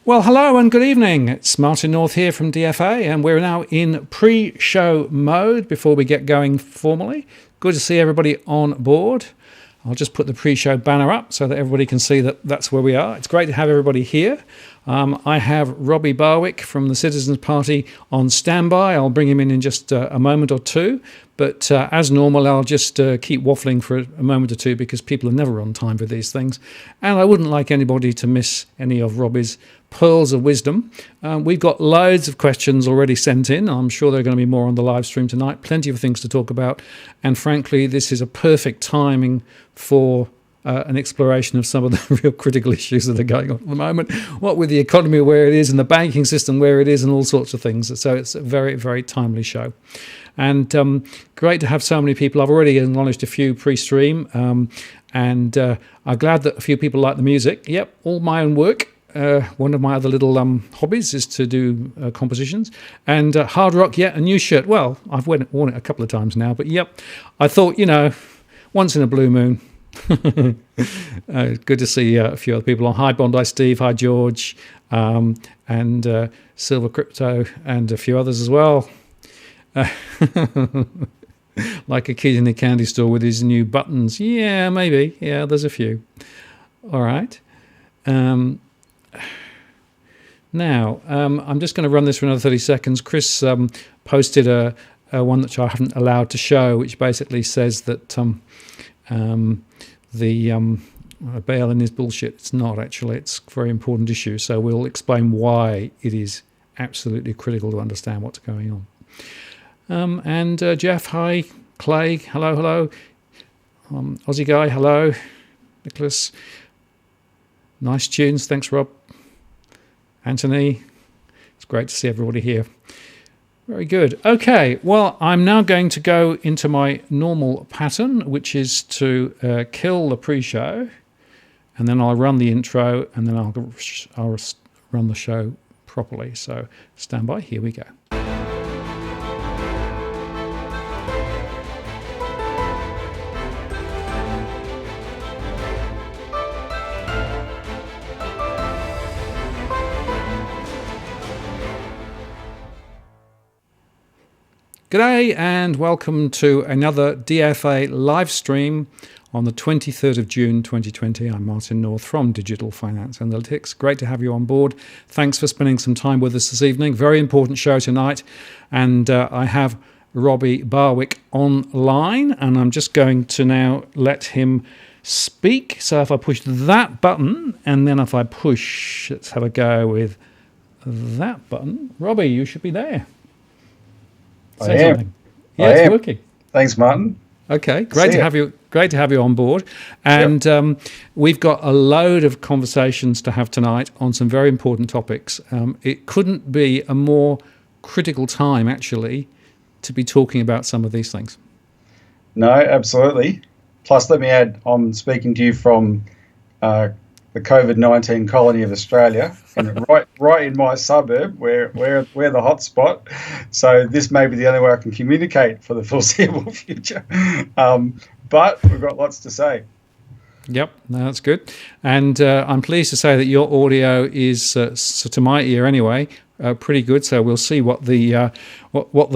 Well, hello and good evening. It's Martin North here from DFA, and we're now in pre-show mode before we get going formally. Good to see everybody on board. I'll just put the pre-show banner up so that everybody can see that that's where we are. It's great to have everybody here. I have Robbie Barwick from the Citizens Party on standby. I'll bring him in just a moment or two. But as normal, I'll just keep waffling for a moment or two because people are never on time for these things. And I wouldn't like anybody to miss any of Robbie's pearls of wisdom. We've got loads of questions already sent in. I'm sure there are going to be more on the live stream tonight. Plenty of things to talk about. And frankly, this is a perfect timing for an exploration of some of the real critical issues that are going on at the moment. What with the economy where it is and the banking system where it is and all sorts of things. So it's a very, very timely show. And great to have so many people. I've already acknowledged a few pre-stream. And I'm glad that a few people like the music. Yep, all my own work. One of my other little hobbies is to do compositions. And hard rock, a new shirt. Well, I've worn it a couple of times now. But yep, I thought, once in a blue moon. Good to see a few other people on. Hi Bondi Steve, hi George, and Silver Crypto, and a few others as well. Like a kid in a candy store with his new buttons. Yeah, maybe. Yeah, there's a few. All right. Now, I'm just going to run this for another 30 seconds. Chris posted a one that I haven't allowed to show, which basically says that the bail-in is bullshit. It's not, actually. It's a very important issue. So we'll explain why it is absolutely critical to understand what's going on. And Jeff, hi. Clay, hello. Aussie Guy, hello. Nicholas, nice tunes. Thanks, Rob. Anthony, it's great to see everybody here. Very good. Okay, well, I'm now going to go into my normal pattern, which is to kill the pre-show, and then I'll run the intro, and then I'll run the show properly. So stand by, here we go. G'day and welcome to another DFA live stream on the 23rd of June 2020. I'm Martin North from Digital Finance Analytics. Great to have you on board. Thanks for spending some time with us this evening. Very important show tonight. And I have Robbie Barwick online, and I'm just going to now let him speak. So if I push that button, and then if I push, let's have a go with that button. Robbie, you should be there. I am. Something. Yeah, it's working. Thanks, Martin. Okay, great to have you. Great to have you on board. And we've got a load of conversations to have tonight on some very important topics. It couldn't be a more critical time, actually, to be talking about some of these things. No, absolutely. Plus, let me add, I'm speaking to you from the COVID-19 colony of Australia, and right in my suburb, we're the hot spot. So this may be the only way I can communicate for the foreseeable future. But we've got lots to say. Yep, no, that's good. And I'm pleased to say that your audio is, so to my ear anyway, pretty good. So we'll see what the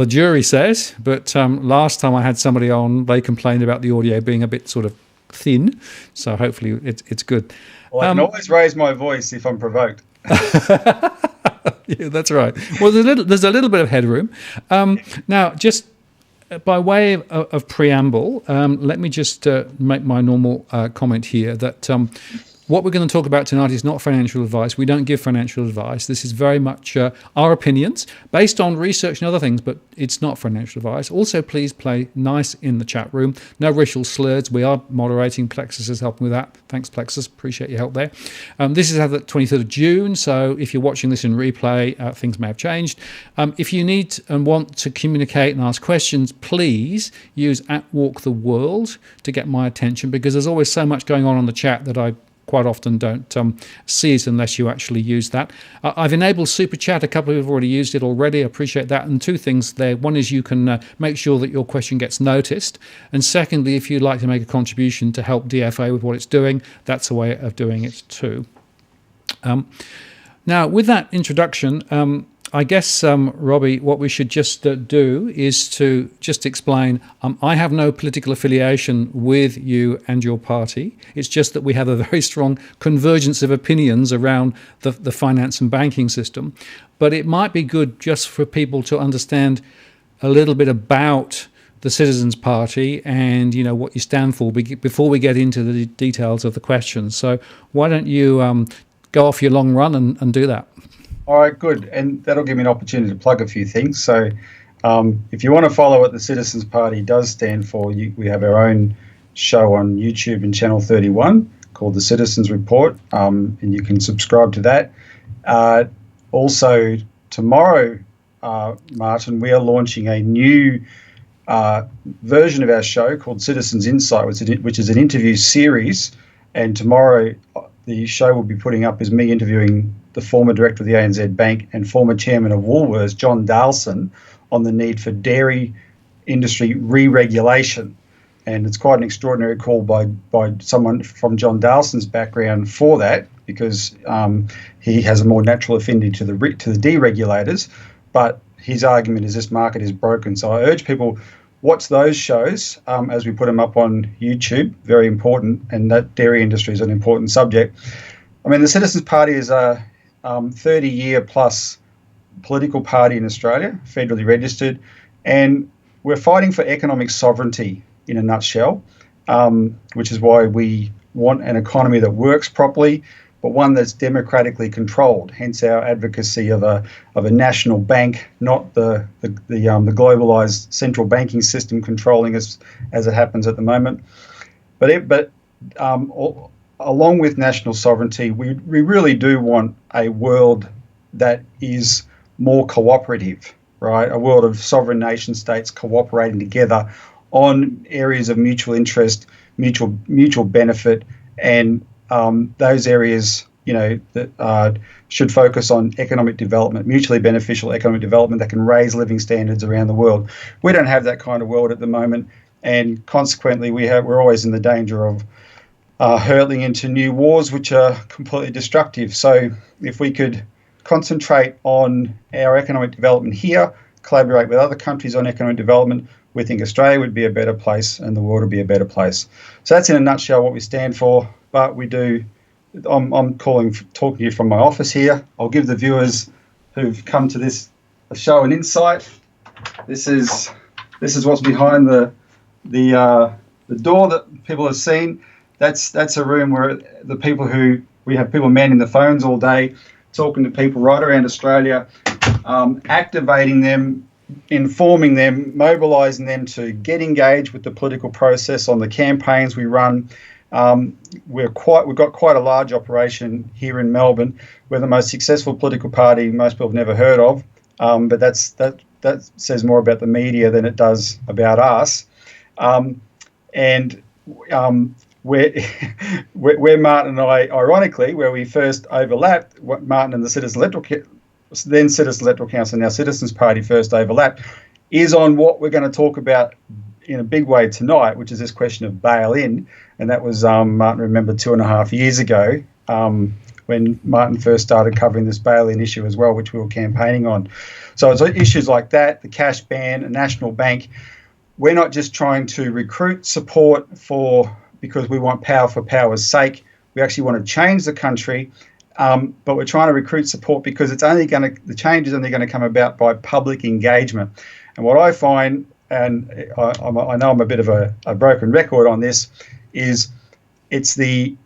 jury says. But last time I had somebody on, they complained about the audio being a bit sort of thin. So hopefully it's good. Well, I can always raise my voice if I'm provoked. Yeah, that's right. Well, there's a little bit of headroom. Now, just by way of preamble, let me just make my normal comment here that what we're going to talk about tonight is not financial advice. We don't give financial advice. This is very much our opinions based on research and other things, but it's not financial advice. Also, please play nice in the chat room. No racial slurs. We are moderating. Plexus is helping with that. Thanks, Plexus. Appreciate your help there. This is at the 23rd of June, so if you're watching this in replay, things may have changed. If you need and want to communicate and ask questions, please use @WalkTheWorld to get my attention, because there's always so much going on the chat that I quite often don't see it unless you actually use that. I've enabled Super Chat. A couple of you have already used it already. I appreciate that. And two things there. One is you can make sure that your question gets noticed. And secondly, if you'd like to make a contribution to help DFA with what it's doing, that's a way of doing it too. Now, with that introduction, I guess, Robbie, what we should just do is to just explain, I have no political affiliation with you and your party. It's just that we have a very strong convergence of opinions around the finance and banking system. But it might be good just for people to understand a little bit about the Citizens Party and, you know, what you stand for before we get into the details of the questions. So why don't you go off your long run and do that? All right, good. And that'll give me an opportunity to plug a few things. So if you want to follow what the Citizens Party does stand for, we have our own show on YouTube and Channel 31 called The Citizens Report, and you can subscribe to that. Also, tomorrow, Martin, we are launching a new version of our show called Citizens Insight, which is an interview series. And tomorrow, the show we'll be putting up is me interviewing the former director of the ANZ Bank and former chairman of Woolworths, John Dalson, on the need for dairy industry re-regulation. And it's quite an extraordinary call by someone from John Dalson's background for that, because he has a more natural affinity to the deregulators. But his argument is this market is broken. So I urge people, watch those shows as we put them up on YouTube. Very important, and that dairy industry is an important subject. I mean, the Citizens Party is a 30-year plus political party in Australia, federally registered, and we're fighting for economic sovereignty in a nutshell, which is why we want an economy that works properly, but one that's democratically controlled. Hence our advocacy of a national bank, not the globalized central banking system controlling us as it happens at the moment. But along with national sovereignty, we really do want a world that is more cooperative, right? A world of sovereign nation states cooperating together on areas of mutual interest, mutual benefit, and those areas, you know, that should focus on economic development, mutually beneficial economic development that can raise living standards around the world. We don't have that kind of world at the moment, and consequently, we're always in the danger of hurtling into new wars, which are completely destructive. So, if we could concentrate on our economic development here, collaborate with other countries on economic development, we think Australia would be a better place and the world would be a better place. So that's in a nutshell what we stand for. But we do. I'm talking to you from my office here. I'll give the viewers who've come to this show an insight. This is what's behind the door that people have seen. That's a room where we have people manning the phones all day, talking to people right around Australia, activating them, informing them, mobilising them to get engaged with the political process on the campaigns we run. We've got quite a large operation here in Melbourne. We're the most successful political party most people have never heard of, but that says more about the media than it does about us. Where Martin and I, ironically, where we first overlapped, Martin and the Citizens Electoral Council, now Citizens Party first overlapped, is on what we're going to talk about in a big way tonight, which is this question of bail-in. And that was, Martin, remember, 2.5 years ago when Martin first started covering this bail-in issue as well, which we were campaigning on. So it's issues like that, the cash ban, a national bank. We're not just trying to recruit support because we want power for power's sake. We actually want to change the country, but we're trying to recruit support because the change is only going to come about by public engagement. And what I find, and I know I'm a bit of a broken record on this, is it's the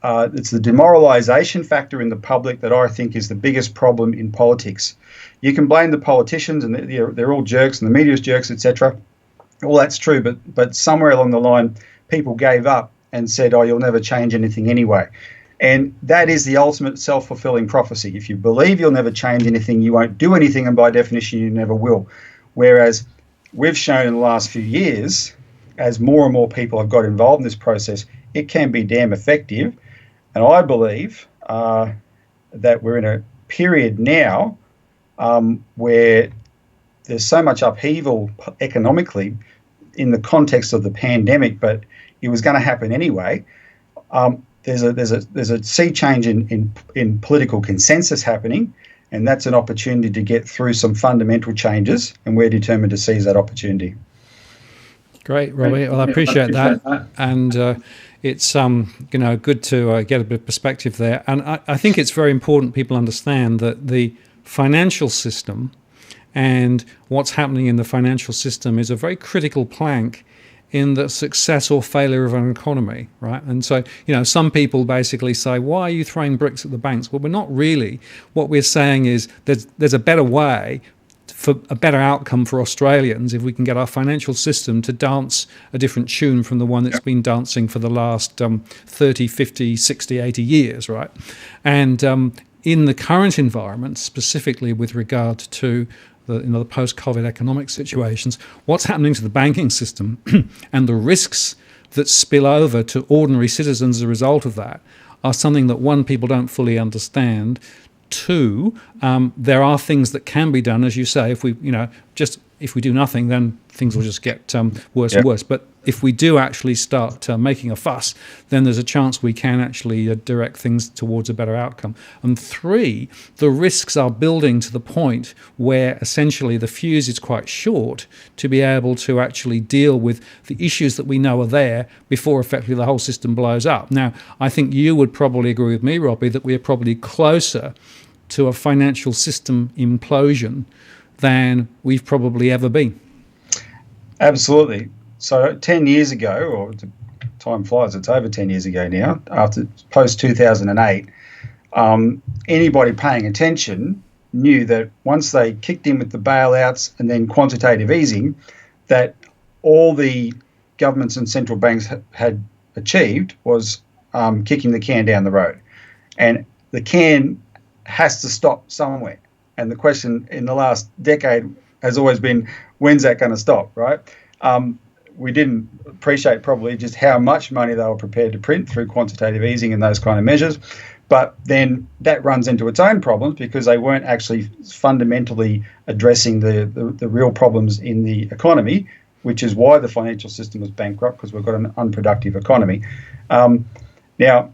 demoralisation factor in the public that I think is the biggest problem in politics. You can blame the politicians, and they're all jerks, and the media's jerks, etc. Well, that's true, but somewhere along the line, people gave up and said, "Oh, you'll never change anything anyway." And that is the ultimate self-fulfilling prophecy. If you believe you'll never change anything, you won't do anything, and by definition, you never will. Whereas we've shown in the last few years, as more and more people have got involved in this process, it can be damn effective. And I believe that we're in a period now where there's so much upheaval economically in the context of the pandemic, but it was going to happen anyway. there's a sea change in political consensus happening, and that's an opportunity to get through some fundamental changes, and we're determined to seize that opportunity. Great, Robbie. Well, I appreciate that, and it's good to get a bit of perspective there. And I think it's very important people understand that the financial system and what's happening in the financial system is a very critical plank in the success or failure of an economy, right? And so, some people basically say, why are you throwing bricks at the banks? Well, we're not really. What we're saying is there's a better way for a better outcome for Australians if we can get our financial system to dance a different tune from the one that's been dancing for the last 30, 50, 60, 80 years, right? And in the current environment, specifically with regard to the post-COVID economic situations, what's happening to the banking system and the risks that spill over to ordinary citizens as a result of that are something that, one, people don't fully understand. Two, there are things that can be done, as you say. If we do nothing, then things will just get worse and worse. But if we do actually start making a fuss, then there's a chance we can actually direct things towards a better outcome. And three, the risks are building to the point where essentially the fuse is quite short to be able to actually deal with the issues that we know are there before effectively the whole system blows up. Now, I think you would probably agree with me, Robbie, that we are probably closer to a financial system implosion than we've probably ever been. Absolutely. So 10 years ago, or time flies, it's over 10 years ago now, after post-2008, anybody paying attention knew that once they kicked in with the bailouts and then quantitative easing, that all the governments and central banks had achieved was kicking the can down the road. And the can has to stop somewhere. And the question in the last decade has always been, when's that going to stop, right? We didn't appreciate probably just how much money they were prepared to print through quantitative easing and those kind of measures. But then that runs into its own problems because they weren't actually fundamentally addressing the real problems in the economy, which is why the financial system was bankrupt, because we've got an unproductive economy. Now,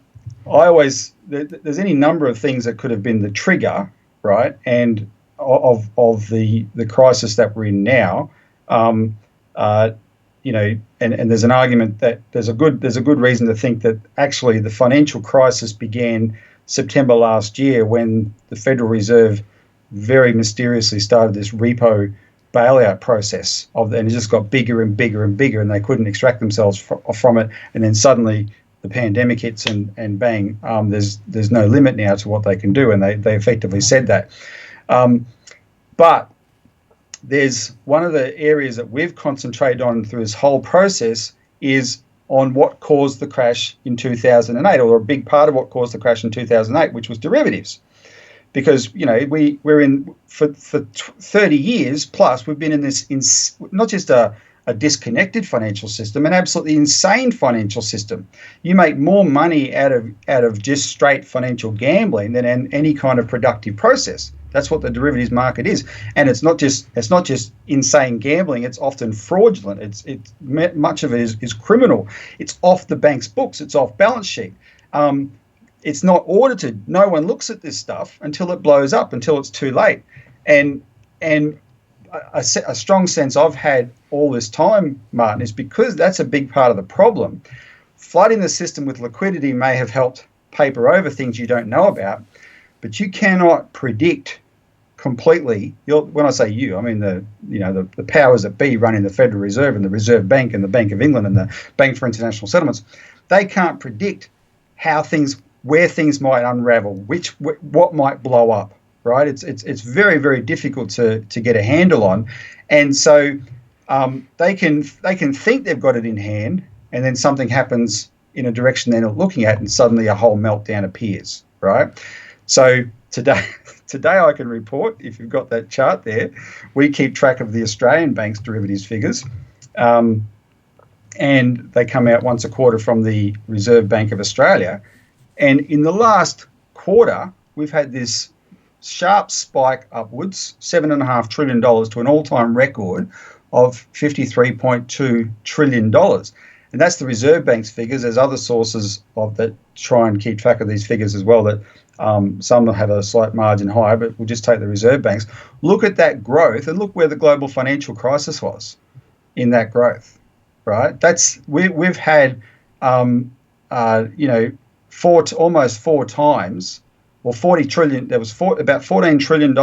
there's any number of things that could have been the trigger, right, and of the crisis that we're in now. And there's an argument that there's a good reason to think that actually the financial crisis began September last year when the Federal Reserve very mysteriously started this repo bailout process and it just got bigger and bigger and bigger, and they couldn't extract themselves from it. And then suddenly the pandemic hits and bang, there's no limit now to what they can do, and they effectively said that. But there's one of the areas that we've concentrated on through this whole process is on what caused the crash in 2008, or a big part of what caused the crash in 2008, which was derivatives. Because, we're in, for 30 years plus, we've been in this, not just a disconnected financial system, an absolutely insane financial system. You make more money out of just straight financial gambling than any kind of productive process. That's what the derivatives market is, and it's not just insane gambling. It's often fraudulent. It's much of it is criminal. It's off the bank's books. It's off balance sheet. It's not audited. No one looks at this stuff until it blows up, until it's too late. And a strong sense I've had all this time, Martin, is because that's a big part of the problem. Flooding the system with liquidity may have helped paper over things you don't know about, but you cannot predict completely. When I say you, I mean the powers that be running the Federal Reserve and the Reserve Bank and the Bank of England and the Bank for International Settlements. They can't predict where things might unravel, what might blow up. Right? It's very, very difficult to get a handle on, and so they can think they've got it in hand, and then something happens in a direction they're not looking at, and suddenly a whole meltdown appears. Right? So today I can report, if you've got that chart there, we keep track of the Australian bank's derivatives figures, and they come out once a quarter from the Reserve Bank of Australia, and in the last quarter we've had this sharp spike upwards, $7.5 trillion to an all-time record of $53.2 trillion. and that's the Reserve Bank's figures. There's other sources that try and keep track of these figures as well, that some have a slight margin higher, but we'll just take the Reserve Banks. Look at that growth and look where the global financial crisis was in that growth, right? We've had, almost 4 times, or 40 trillion. There was about $14 trillion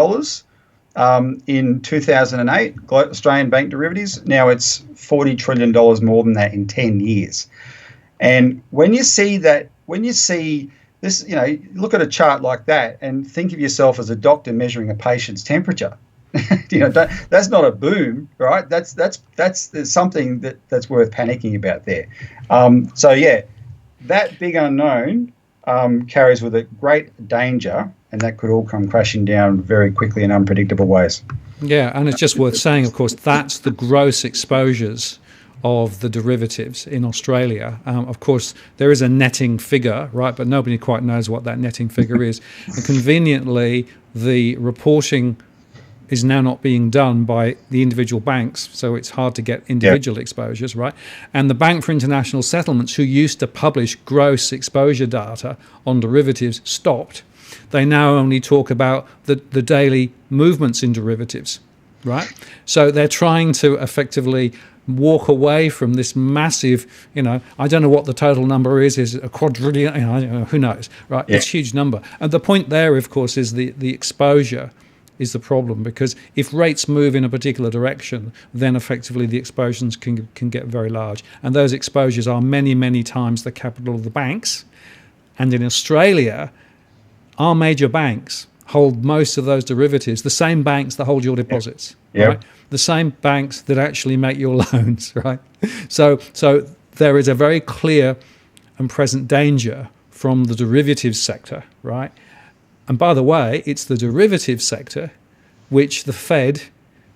in 2008, Australian bank derivatives. Now it's $40 trillion more than that in 10 years. And when you see this, look at a chart like that and think of yourself as a doctor measuring a patient's temperature. That's not a boom, right? That's something that's worth panicking about there. That big unknown carries with it great danger, and that could all come crashing down very quickly in unpredictable ways. Yeah, and it's just worth saying, of course, that's the gross exposures of the derivatives in Australia. Of course, there is a netting figure, right, but nobody quite knows what that netting figure is. And conveniently, the reporting is now not being done by the individual banks, so it's hard to get individual exposures, right? And the Bank for International Settlements, who used to publish gross exposure data on derivatives, stopped. They now only talk about the daily movements in derivatives, right? So they're trying to effectively walk away from this massive, I don't know what the total number is a quadrillion, who knows, right? Yeah. It's a huge number. And the point there, of course, is the exposure is the problem, because if rates move in a particular direction, then effectively the exposures can get very large. And those exposures are many, many times the capital of the banks. And in Australia, our major banks hold most of those derivatives, the same banks that hold your deposits, right? The same banks that actually make your loans, right? So there is a very clear and present danger from the derivatives sector, right? And by the way, it's the derivatives sector which the Fed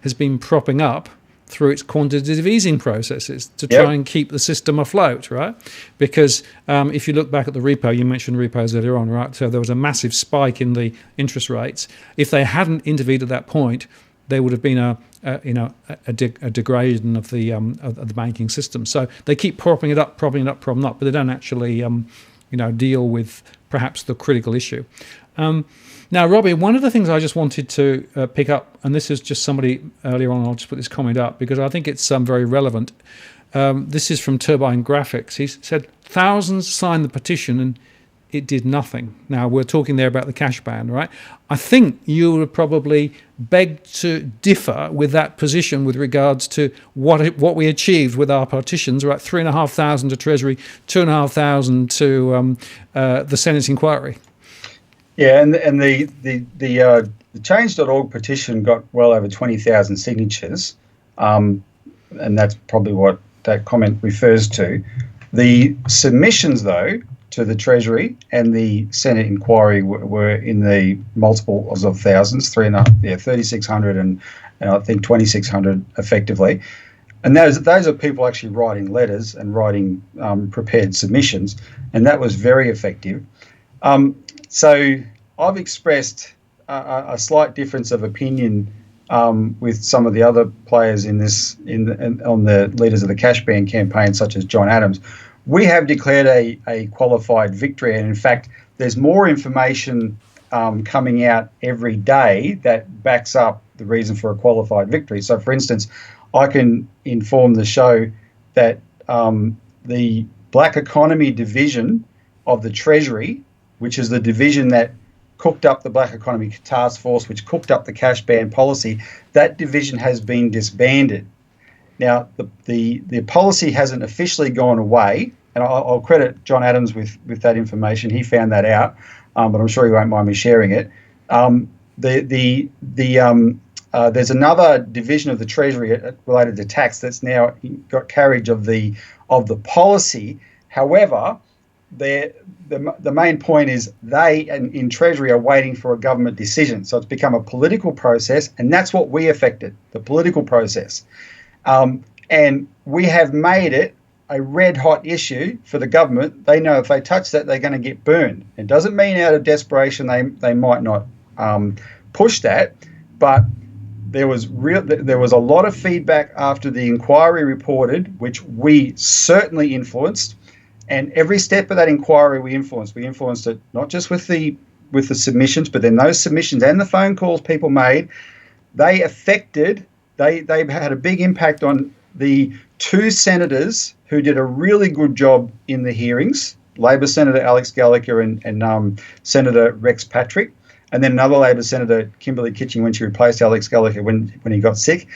has been propping up through its quantitative easing processes to try and keep the system afloat, right? Because if you look back at the repo, you mentioned repos earlier on, right? So there was a massive spike in the interest rates. If they hadn't intervened at that point, there would have been a degradation of the banking system. So they keep propping it up, but they don't actually deal with perhaps the critical issue. Now, Robbie, one of the things I just wanted to pick up, and this is just somebody earlier on, I'll just put this comment up because I think it's very relevant. This is from Turbine Graphics. He said, thousands signed the petition and it did nothing. Now, we're talking there about the cash ban, right? I think you would probably beg to differ with that position with regards to what we achieved with our petitions, right? 3,500 to Treasury, 2,500 to the Senate inquiry. Yeah, and the Change.org petition got well over 20,000 signatures, and that's probably what that comment refers to. The submissions, though, to the Treasury and the Senate inquiry were in the multiples of thousands, 3,600 and I think 2,600 effectively. And those are people actually writing letters and writing prepared submissions, and that was very effective. So I've expressed a slight difference of opinion with some of the other players on the leaders of the cash ban campaign, such as John Adams. We have declared a qualified victory, and in fact, there's more information coming out every day that backs up the reason for a qualified victory. So, for instance, I can inform the show that the Black Economy Division of the Treasury, which is the division that cooked up the Black Economy Task Force, which cooked up the cash ban policy, that division has been disbanded. Now, the policy hasn't officially gone away, and I'll credit John Adams with that information. He found that out, but I'm sure he won't mind me sharing it. There's another division of the Treasury related to tax that's now got carriage of the policy. However, the main point is they in Treasury are waiting for a government decision. So it's become a political process, and that's what we affected, the political process. And we have made it a red-hot issue for the government. They know if they touch that, they're going to get burned. It doesn't mean out of desperation they might not push that, but there was a lot of feedback after the inquiry reported, which we certainly influenced, and every step of that inquiry we influenced. We influenced it not just with the submissions, but then those submissions and the phone calls people made, they had a big impact on the two senators who did a really good job in the hearings, Labor Senator Alex Gallagher and Senator Rex Patrick, and then another Labor Senator, Kimberly Kitching, when she replaced Alex Gallagher when he got sick.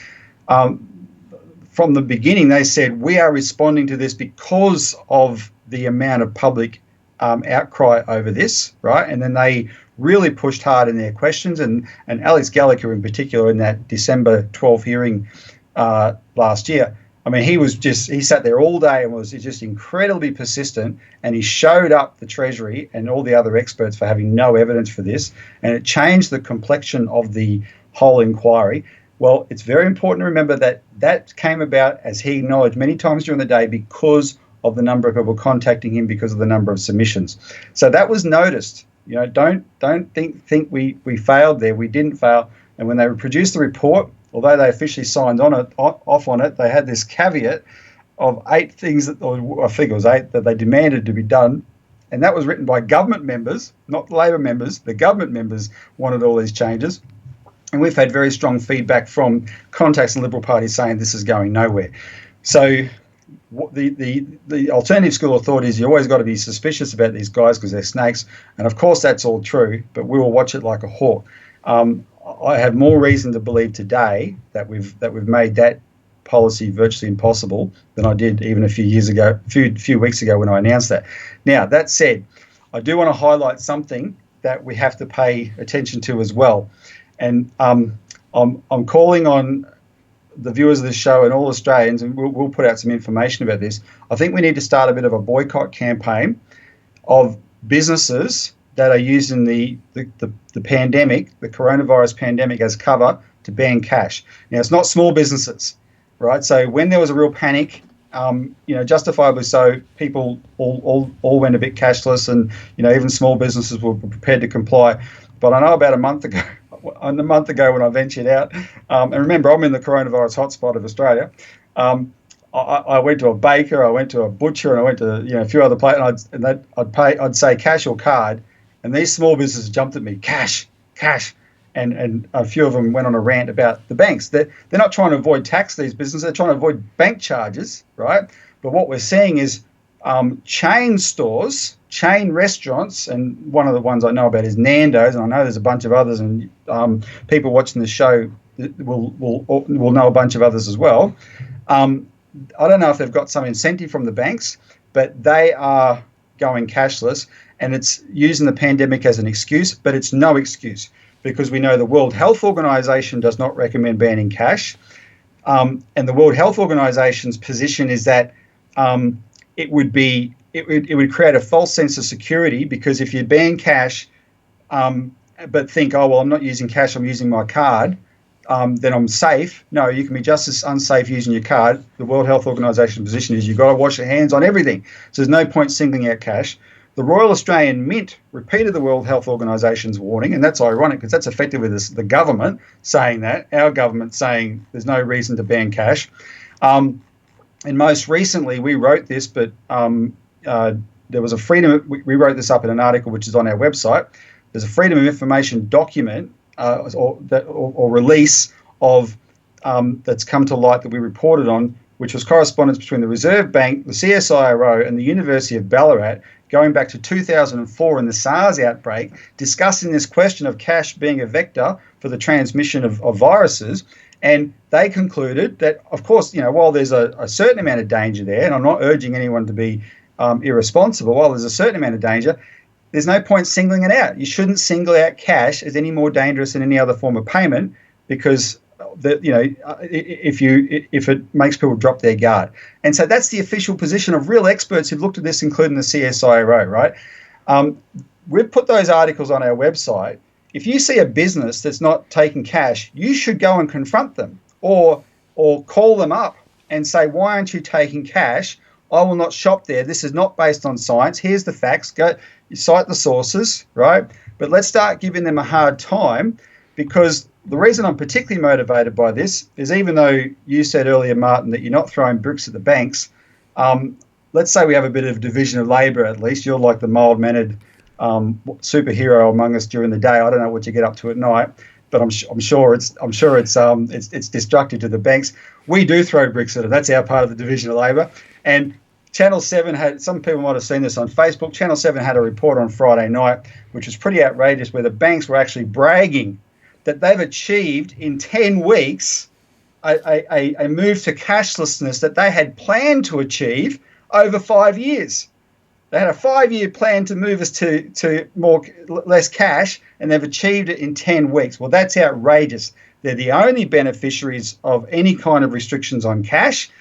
From the beginning, they said, we are responding to this because of the amount of public outcry over this, right? And then they really pushed hard in their questions, and Alex Gallagher in particular in that December 12th hearing last year. I mean, he sat there all day and was just incredibly persistent, and he showed up the Treasury and all the other experts for having no evidence for this, and it changed the complexion of the whole inquiry. Well, it's very important to remember that came about, as he acknowledged many times during the day, because of the number of people contacting him, because of the number of submissions. So that was noticed. You know, don't think we failed there. We didn't fail. And when they produced the report, although they officially signed off on it, they had this caveat of 8 things I think it was 8 that they demanded to be done. And that was written by government members, not the Labor members. The government members wanted all these changes. And we've had very strong feedback from contacts in the Liberal Party saying this is going nowhere. So the alternative school of thought is you always got to be suspicious about these guys because they're snakes. And of course that's all true, but we will watch it like a hawk. I have more reason to believe today that we've made that policy virtually impossible than I did even a few weeks ago when I announced that. Now, that said, I do want to highlight something that we have to pay attention to as well. And I'm calling on the viewers of this show and all Australians, and we'll put out some information about this. I think we need to start a bit of a boycott campaign of businesses that are using the pandemic, the coronavirus pandemic, as cover to ban cash. Now, it's not small businesses, right? So when there was a real panic, justifiably so, people all went a bit cashless, and even small businesses were prepared to comply. But I know about a month ago when I ventured out, and remember, I'm in the coronavirus hotspot of Australia. I went to a baker, I went to a butcher, and I went to a few other places, and I'd say cash or card. And these small businesses jumped at me, cash, and a few of them went on a rant about the banks. They're not trying to avoid tax, these businesses, they're trying to avoid bank charges, right? But what we're seeing is chain stores, chain restaurants, and one of the ones I know about is Nando's, and I know there's a bunch of others, and people watching the show will know a bunch of others as well. I don't know if they've got some incentive from the banks, but they are going cashless. And it's using the pandemic as an excuse, but it's no excuse, because we know the World Health Organization does not recommend banning cash. And the World Health Organization's position is that it would create a false sense of security, because if you ban cash, but think, oh, well, I'm not using cash, I'm using my card, then I'm safe. No, you can be just as unsafe using your card. The World Health Organization's position is you've got to wash your hands on everything. So there's no point singling out cash. The Royal Australian Mint repeated the World Health Organization's warning, and that's ironic because that's effectively the government saying that, our government saying there's no reason to ban cash. And most recently, we wrote this, but there was a freedom. We wrote this up in an article which is on our website. There's a Freedom of Information document or release of that's come to light that we reported on, which was correspondence between the Reserve Bank, the CSIRO, and the University of Ballarat, going back to 2004 in the SARS outbreak, discussing this question of cash being a vector for the transmission of viruses. And they concluded that, of course, while there's a certain amount of danger there, and I'm not urging anyone to be irresponsible, while there's a certain amount of danger, there's no point singling it out. You shouldn't single out cash as any more dangerous than any other form of payment, because if it makes people drop their guard. And so that's the official position of real experts who've looked at this, including the CSIRO, right? We've put those articles on our website. If you see a business that's not taking cash, you should go and confront them or call them up and say, why aren't you taking cash? I will not shop there. This is not based on science. Here's the facts. Go, you cite the sources, right? But let's start giving them a hard time, because the reason I'm particularly motivated by this is, even though you said earlier, Martin, that you're not throwing bricks at the banks, let's say we have a bit of division of labour. At least you're like the mild-mannered superhero among us during the day. I don't know what you get up to at night, but I'm sure it's destructive to the banks. We do throw bricks at it. That's our part of the division of labour. And Channel 7 had, some people might have seen this on Facebook, Channel 7 had a report on Friday night, which was pretty outrageous, where the banks were actually bragging that they've achieved in 10 weeks a move to cashlessness that they had planned to achieve over 5 years. They had a 5-year plan to move us to less cash, and they've achieved it in 10 weeks. Well, that's outrageous. They're the only beneficiaries of any kind of restrictions on cash.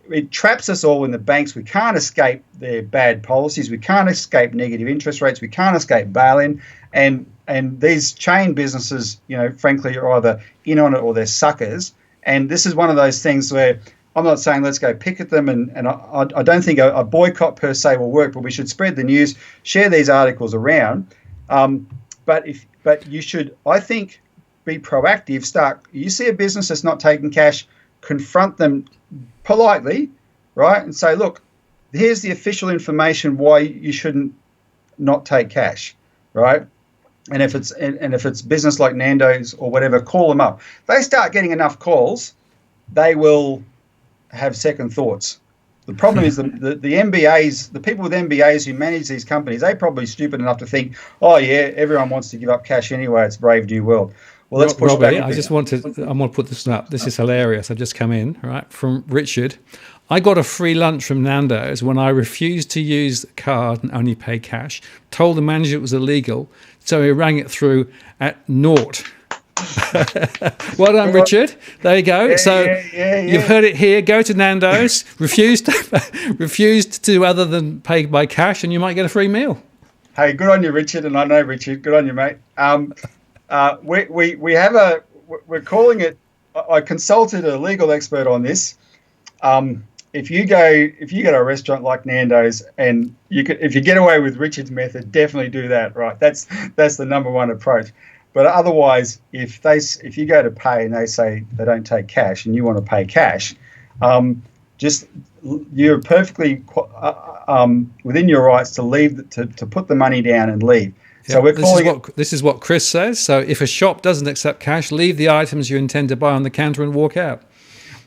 It traps us all in the banks. We can't escape their bad policies. We can't escape negative interest rates. We can't escape bail-in. And these chain businesses, frankly, are either in on it or they're suckers. And this is one of those things where I'm not saying let's go pick at them, and I don't think a boycott per se will work, but we should spread the news, share these articles around. But you should, I think, be proactive. You see a business that's not taking cash, confront them politely, right, and say, look, here's the official information why you shouldn't not take cash, right? And if it's business like Nando's or whatever, call them up. If they start getting enough calls, they will have second thoughts. The problem is the MBAs, the people with MBAs who manage these companies, they're probably stupid enough to think, oh yeah, everyone wants to give up cash anyway. It's Brave New World. Well, let's push Robbie, back. I want to put this up. This is hilarious. I've just come in, right, from Richard. I got a free lunch from Nando's when I refused to use the card and only pay cash. Told the manager it was illegal, so he rang it through at naught. Well done, Richard. There you go. You've heard it here. Go to Nando's, refuse to do other than pay by cash, and you might get a free meal. Hey, good on you, Richard. And I know Richard. Good on you, mate. We're calling it. I consulted a legal expert on this. If you go to a restaurant like Nando's, and if you get away with Richard's method, definitely do that. Right, that's the number one approach. But otherwise, if you go to pay and they say they don't take cash and you want to pay cash, you're perfectly within your rights to leave to put the money down and leave. So this is what Chris says. So if a shop doesn't accept cash, leave the items you intend to buy on the counter and walk out.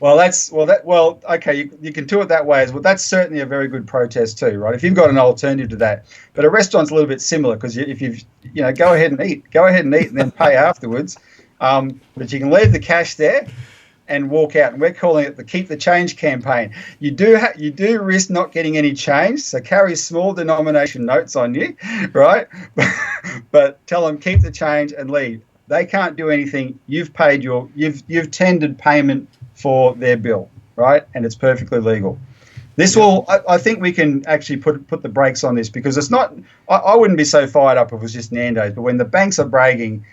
Okay, you can do it that way as well. That's certainly a very good protest too, right? If you've got an alternative to that. But a restaurant's a little bit similar, because if you've go ahead and eat and then pay afterwards. But you can leave the cash there and walk out, and we're calling it the Keep the Change campaign. You do risk not getting any change, so carry small denomination notes on you, right? But tell them keep the change and leave. They can't do anything. You've paid you've tendered payment for their bill, right? And it's perfectly legal. I think we can actually put the brakes on this, because it's not. I wouldn't be so fired up if it was just Nando's, but when the banks are bragging,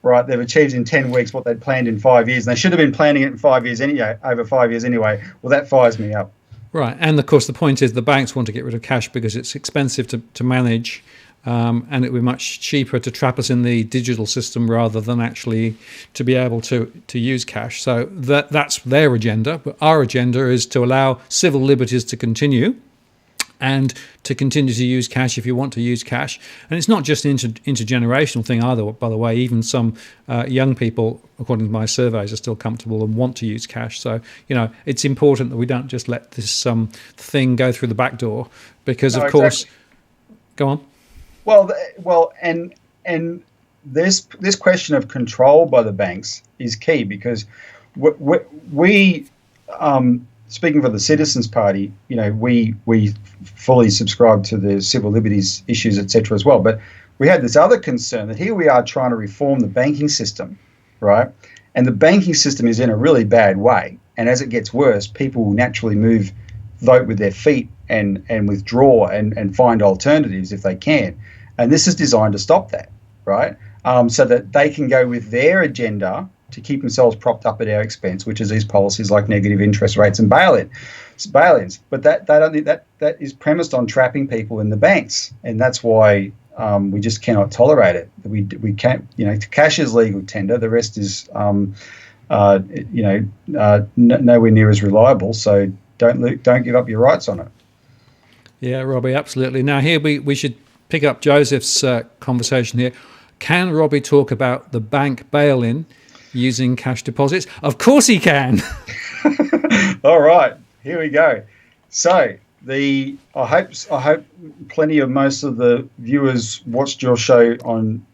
right, they've achieved in 10 weeks what they'd planned in 5 years, and they should have been planning it in 5 years anyway, over 5 years anyway. Well, that fires me up. Right, and of course the point is the banks want to get rid of cash because it's expensive to manage, and it would be much cheaper to trap us in the digital system rather than actually to be able to use cash. So that's their agenda, but our agenda is to allow civil liberties to continue, and to continue to use cash if you want to use cash. And it's not just an intergenerational thing either, by the way. Even some young people, according to my surveys, are still comfortable and want to use cash. So, it's important that we don't just let this thing go through the back door, because, of course... Exactly. Go on. Well, and this question of control by the banks is key, because we speaking for the Citizens Party, we fully subscribe to the civil liberties issues, etc. as well. But we had this other concern that here we are trying to reform the banking system, right? And the banking system is in a really bad way. And as it gets worse, people will naturally vote with their feet and withdraw and find alternatives if they can. And this is designed to stop that, right? So that they can go with their agenda to keep themselves propped up at our expense, which is these policies like negative interest rates and bail-ins. But that is premised on trapping people in the banks, and that's why we just cannot tolerate it. We can't, cash is legal tender. The rest is, nowhere near as reliable. So don't give up your rights on it. Yeah, Robbie, absolutely. Now here we should pick up Joseph's conversation here. Can Robbie talk about the bank bail-in using cash deposits? Of course he can. All right, here we go. So I hope plenty of most of the viewers watched your show on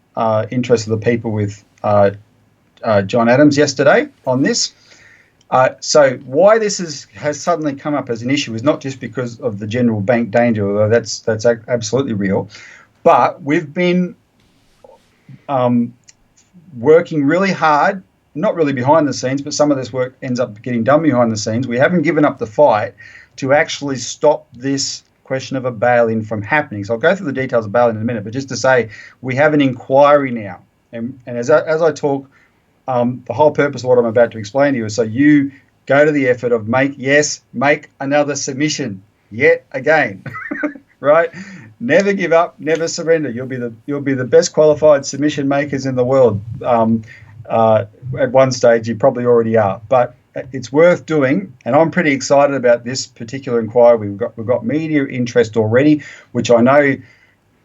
Interest of the People with John Adams yesterday on this. So why this has suddenly come up as an issue is not just because of the general bank danger, although that's absolutely real, but we've been working really hard, not really behind the scenes, but some of this work ends up getting done behind the scenes. We haven't given up the fight to actually stop this question of a bail-in from happening. So I'll go through the details of bail-in in a minute, but just to say we have an inquiry now. And as I talk, the whole purpose of what I'm about to explain to you is so you go to the effort of make another submission yet again, right? Never give up, never surrender. You'll be the best qualified submission makers in the world. At one stage, you probably already are, but it's worth doing. And I'm pretty excited about this particular inquiry. We've got media interest already, which I know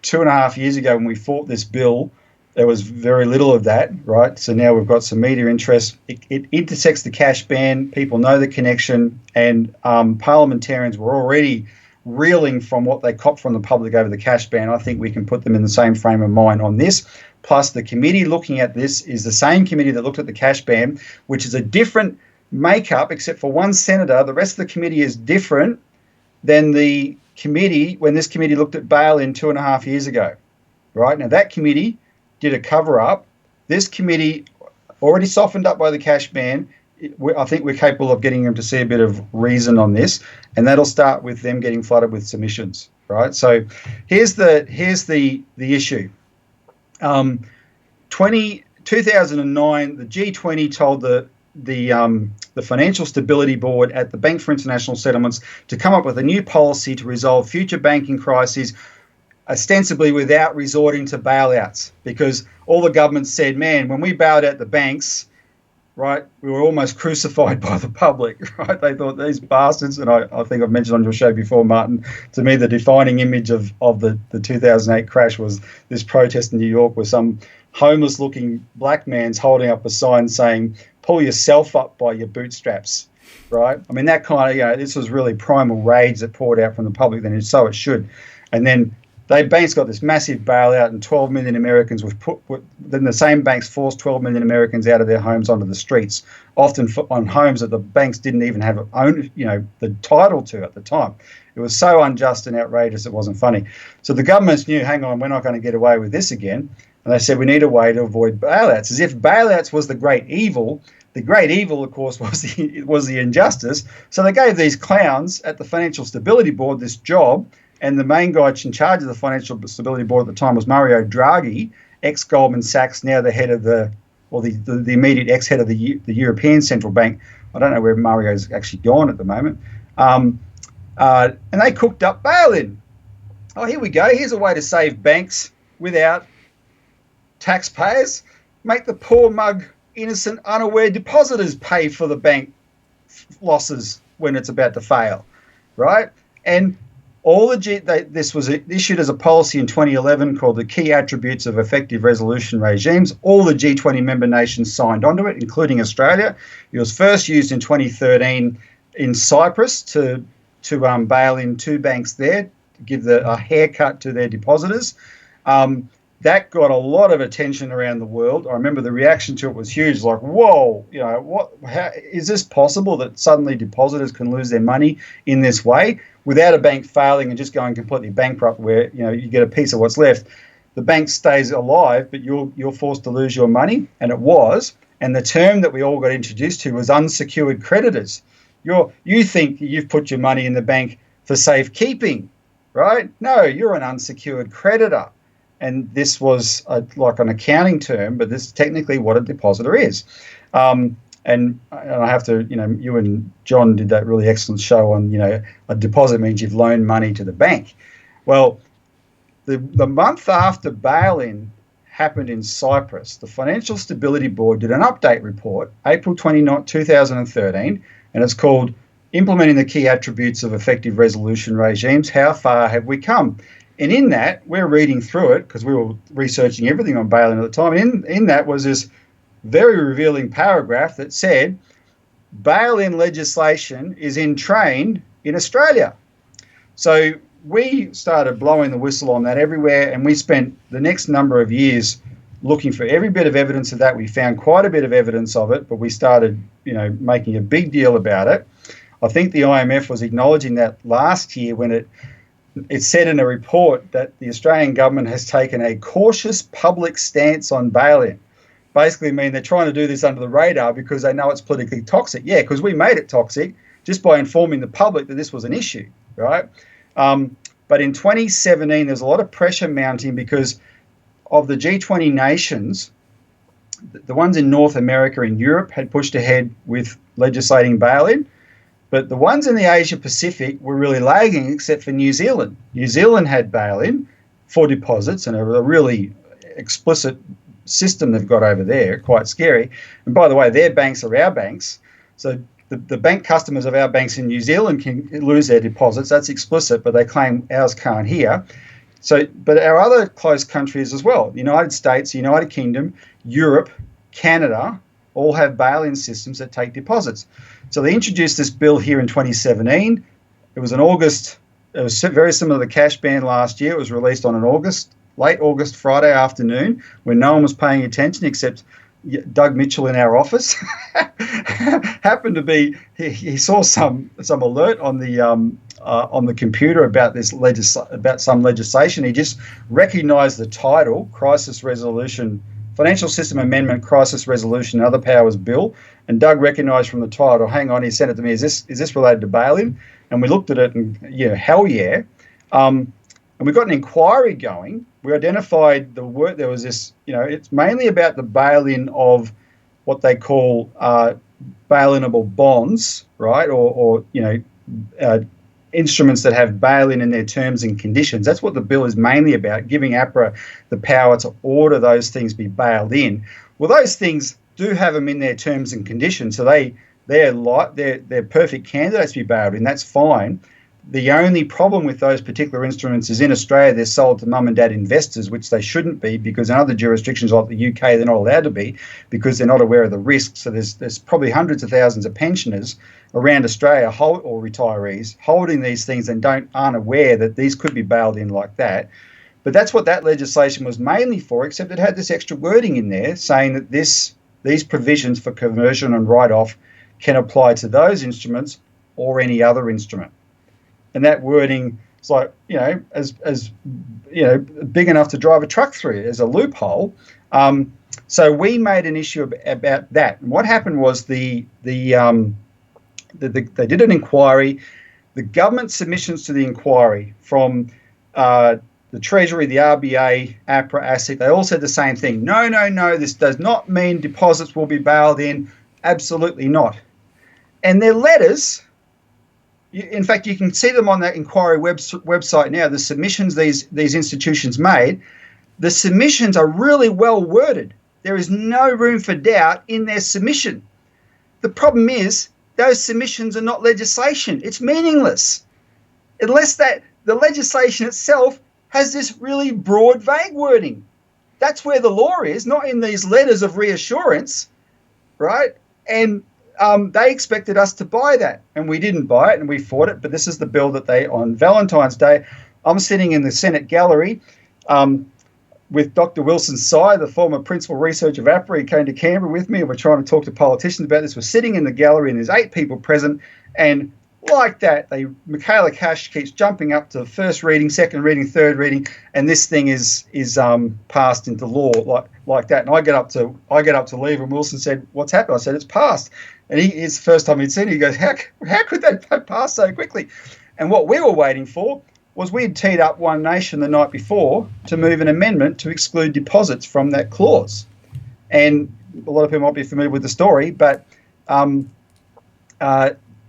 2.5 years ago when we fought this bill, there was very little of that, right? So now we've got some media interest. It intersects the cash ban. People know the connection, and parliamentarians were already reeling from what they copped from the public over the cash ban. I think we can put them in the same frame of mind on this. Plus, the committee looking at this is the same committee that looked at the cash ban, which is a different makeup, except for one senator. The rest of the committee is different than the committee when this committee looked at bail-in 2.5 years ago, right? Now, that committee did a cover-up. This committee, already softened up by the cash ban, I think we're capable of getting them to see a bit of reason on this, and that'll start with them getting flooded with submissions, right? So here's the issue. 2009, the G20 told the Financial Stability Board at the Bank for International Settlements to come up with a new policy to resolve future banking crises, ostensibly without resorting to bailouts, because all the governments said, man, when we bailed out the banks, right, we were almost crucified by the public, right? They thought these bastards, and I think I've mentioned on your show before, Martin, to me the defining image of the 2008 crash was this protest in New York where some homeless-looking black man's holding up a sign saying, pull yourself up by your bootstraps, right? I mean, that kind of, this was really primal rage that poured out from the public, then so it should. And then banks got this massive bailout, and 12 million Americans then the same banks forced 12 million Americans out of their homes onto the streets, often on homes that the banks didn't even have the title to at the time. It was so unjust and outrageous it wasn't funny. So the governments knew, hang on, we're not going to get away with this again. And they said we need a way to avoid bailouts, as if bailouts was the great evil. The great evil, of course, was the injustice. So they gave these clowns at the Financial Stability Board this job. And the main guy in charge of the Financial Stability Board at the time was Mario Draghi, ex-Goldman Sachs, now the head of the immediate ex-head of the European Central Bank. I don't know where Mario's actually gone at the moment. And they cooked up bail-in. Oh, here we go. Here's a way to save banks without taxpayers. Make the poor mug, innocent, unaware depositors pay for the bank losses when it's about to fail, right? And this was issued as a policy in 2011 called the Key Attributes of Effective Resolution Regimes. All the G20 member nations signed onto it, including Australia. It was first used in 2013 in Cyprus to bail in 2 banks there, to give a haircut to their depositors. That got a lot of attention around the world. I remember the reaction to it was huge, like, whoa, how is this possible that suddenly depositors can lose their money in this way without a bank failing and just going completely bankrupt, where you get a piece of what's left. The bank stays alive, but you're forced to lose your money, and it was. And the term that we all got introduced to was unsecured creditors. You think you've put your money in the bank for safekeeping, right? No, you're an unsecured creditor. And this was like an accounting term, but this is technically what a depositor is. And I have to, you and John did that really excellent show on, a deposit means you've loaned money to the bank. Well, The month after bail-in happened in Cyprus, the Financial Stability Board did an update report, April 29, 2013, and it's called Implementing the Key Attributes of Effective Resolution Regimes. How far have we come? And in that, we're reading through it because we were researching everything on bail-in at the time. And in that was this very revealing paragraph that said, bail-in legislation is in train in Australia. So we started blowing the whistle on that everywhere, and we spent the next number of years looking for every bit of evidence of that. We found quite a bit of evidence of it, but we started, making a big deal about it. I think the IMF was acknowledging that last year when it said in a report that the Australian government has taken a cautious public stance on bail-in. Basically mean they're trying to do this under the radar because they know it's politically toxic. Yeah, because we made it toxic just by informing the public that this was an issue, right? But in 2017, there's a lot of pressure mounting because of the G20 nations. The ones in North America and Europe had pushed ahead with legislating bail-in, but the ones in the Asia Pacific were really lagging except for New Zealand. New Zealand had bail-in for deposits and a really explicit system they've got over there, quite scary. And by the way, their banks are our banks. So the bank customers of our banks in New Zealand can lose their deposits. That's explicit, but they claim ours can't here. So, but our other close countries as well, the United States, the United Kingdom, Europe, Canada, all have bail-in systems that take deposits. So they introduced this bill here in 2017. It was in August. It was very similar to the cash ban last year. It was released on late August, Friday afternoon, when no one was paying attention except Doug Mitchell in our office. Happened to be, he saw some alert on the computer about about some legislation. He just recognised the title, Crisis Resolution, Financial System Amendment, Crisis Resolution and Other Powers Bill, and Doug recognised from the title, hang on, he sent it to me, is this related to bail-in? And we looked at it and, hell yeah. And we got an inquiry going. We identified there was this, it's mainly about the bail-in of what they call bail-inable bonds, right? Or instruments that have bail-in in their terms and conditions. That's what the bill is mainly about, giving APRA the power to order those things be bailed in. Well, those things do have them in their terms and conditions, so they're perfect candidates to be bailed in. That's fine. The only problem with those particular instruments is in Australia they're sold to mum and dad investors, which they shouldn't be, because in other jurisdictions like the UK they're not allowed to be because they're not aware of the risk. So there's probably hundreds of thousands of pensioners around Australia or retirees holding these things and aren't aware that these could be bailed in like that. But that's what that legislation was mainly for, except it had this extra wording in there saying that these provisions for conversion and write-off can apply to those instruments or any other instrument. And that wording is like, as big enough to drive a truck through as a loophole. So we made an issue about that. And what happened was they did an inquiry. The government submissions to the inquiry from the Treasury, the RBA, APRA, ASIC, they all said the same thing. No, this does not mean deposits will be bailed in. Absolutely not. And their letters, in fact, you can see them on that inquiry website now, the submissions these institutions made. The submissions are really well worded. There is no room for doubt in their submission. The problem is those submissions are not legislation. It's meaningless unless the legislation itself has this really broad, vague wording. That's where the law is, not in these letters of reassurance, right? And they expected us to buy that, and we didn't buy it, and we fought it. But this is the bill that on Valentine's Day, I'm sitting in the Senate gallery with Dr. Wilson Sy, the former principal researcher of APRA. He came to Canberra with me, and we're trying to talk to politicians about this. We're sitting in the gallery, and there's 8 people present, and like that, Michaela Cash keeps jumping up to first reading, second reading, third reading, and this thing is passed into law like that. And I get up to leave, and Wilson said, "What's happened?" I said, "It's passed." And it's the first time he'd seen it. He goes, "How could that pass so quickly?" And what we were waiting for was we had teed up One Nation the night before to move an amendment to exclude deposits from that clause. And a lot of people might be familiar with the story, but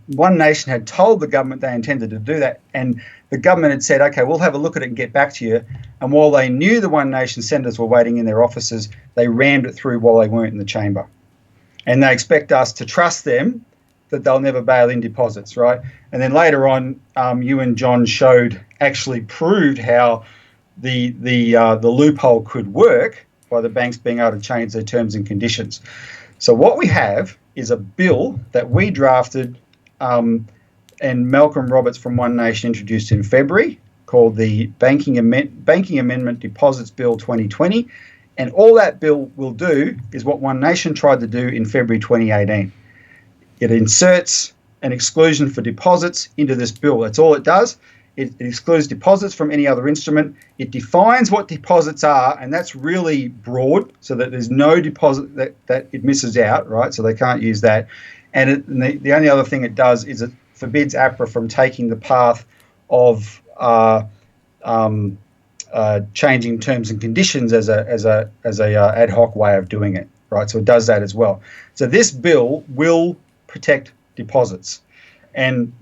One Nation had told the government they intended to do that, and the government had said, okay, we'll have a look at it and get back to you. And while they knew the One Nation senators were waiting in their offices, they rammed it through while they weren't in the chamber. And they expect us to trust them that they'll never bail in deposits, right? And then later on, you and John actually proved how the loophole could work by the banks being able to change their terms and conditions. So what we have is a bill that we drafted and Malcolm Roberts from One Nation introduced in February, called the Banking Amendment Deposits Bill 2020. And all that bill will do is what One Nation tried to do in February 2018. It inserts an exclusion for deposits into this bill. That's all it does. It excludes deposits from any other instrument. It defines what deposits are, and that's really broad, so that there's no deposit that it misses out, right? So they can't use that. And the only other thing it does is it forbids APRA from taking the path of changing terms and conditions as a ad hoc way of doing it, right? So it does that as well. So this bill will protect deposits, and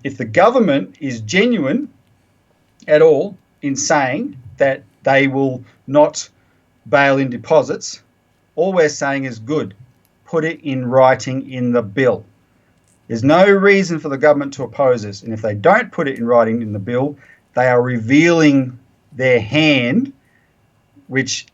if the government is genuine at all in saying that they will not bail in deposits, all we're saying is good. Put it in writing in the bill. There's no reason for the government to oppose this. And if they don't put it in writing in the bill, they are revealing their hand, which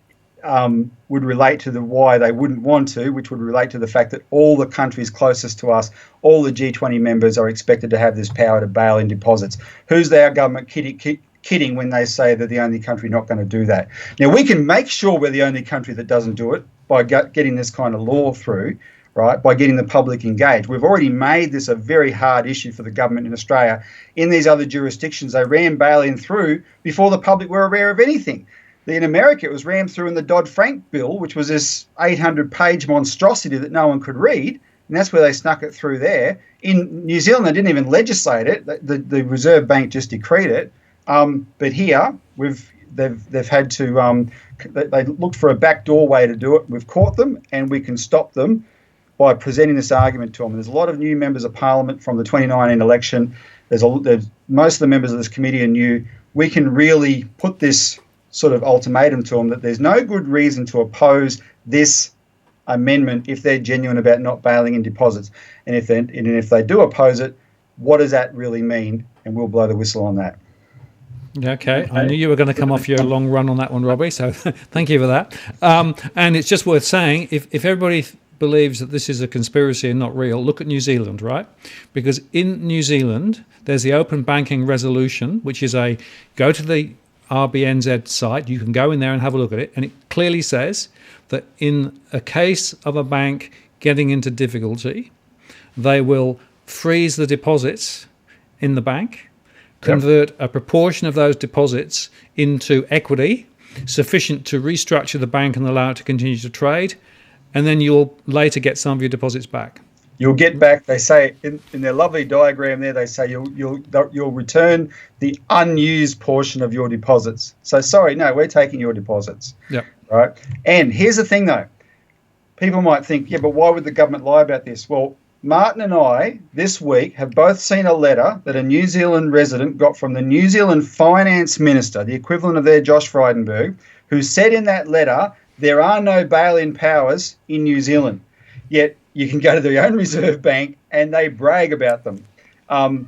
would relate to the why they wouldn't want to, which would relate to the fact that all the countries closest to us, all the G20 members are expected to have this power to bail in deposits. Who's our government kidding when they say they're the only country not going to do that? Now, we can make sure we're the only country that doesn't do it by getting this kind of law through, right, by getting the public engaged. We've already made this a very hard issue for the government in Australia. In these other jurisdictions, they ran bail-in through before the public were aware of anything. In America, it was rammed through in the Dodd-Frank bill, which was this 800-page monstrosity that no one could read, and that's where they snuck it through there. In New Zealand, they didn't even legislate it. The Reserve Bank just decreed it. But here, they've had to, they looked for a backdoor way to do it. We've caught them, and we can stop them by presenting this argument to them. There's a lot of new members of Parliament from the 2019 election. There's most of the members of this committee are new. We can really put this sort of ultimatum to them that there's no good reason to oppose this amendment if they're genuine about not bailing in deposits. And if they do oppose it, what does that really mean? And we'll blow the whistle on that. Okay. I knew you were going to come off your long run on that one, Robbie, so thank you for that. And it's just worth saying, if everybody believes that this is a conspiracy and not real, look at New Zealand, right? Because in New Zealand, there's the open banking resolution, which is go to the RBNZ site, you can go in there and have a look at it, and it clearly says that in a case of a bank getting into difficulty, they will freeze the deposits in the bank, convert a proportion of those deposits into equity sufficient to restructure the bank and allow it to continue to trade, and then you'll later get some of your deposits back. You'll get back, they say in their lovely diagram there, they say you'll return the unused portion of your deposits. So sorry, no, we're taking your deposits. Yep. Right. And here's the thing though. People might think, yeah, but why would the government lie about this? Well, Martin and I this week have both seen a letter that a New Zealand resident got from the New Zealand Finance Minister, the equivalent of their Josh Frydenberg, who said in that letter there are no bail-in powers in New Zealand. Yet you can go to their own Reserve Bank and they brag about them. The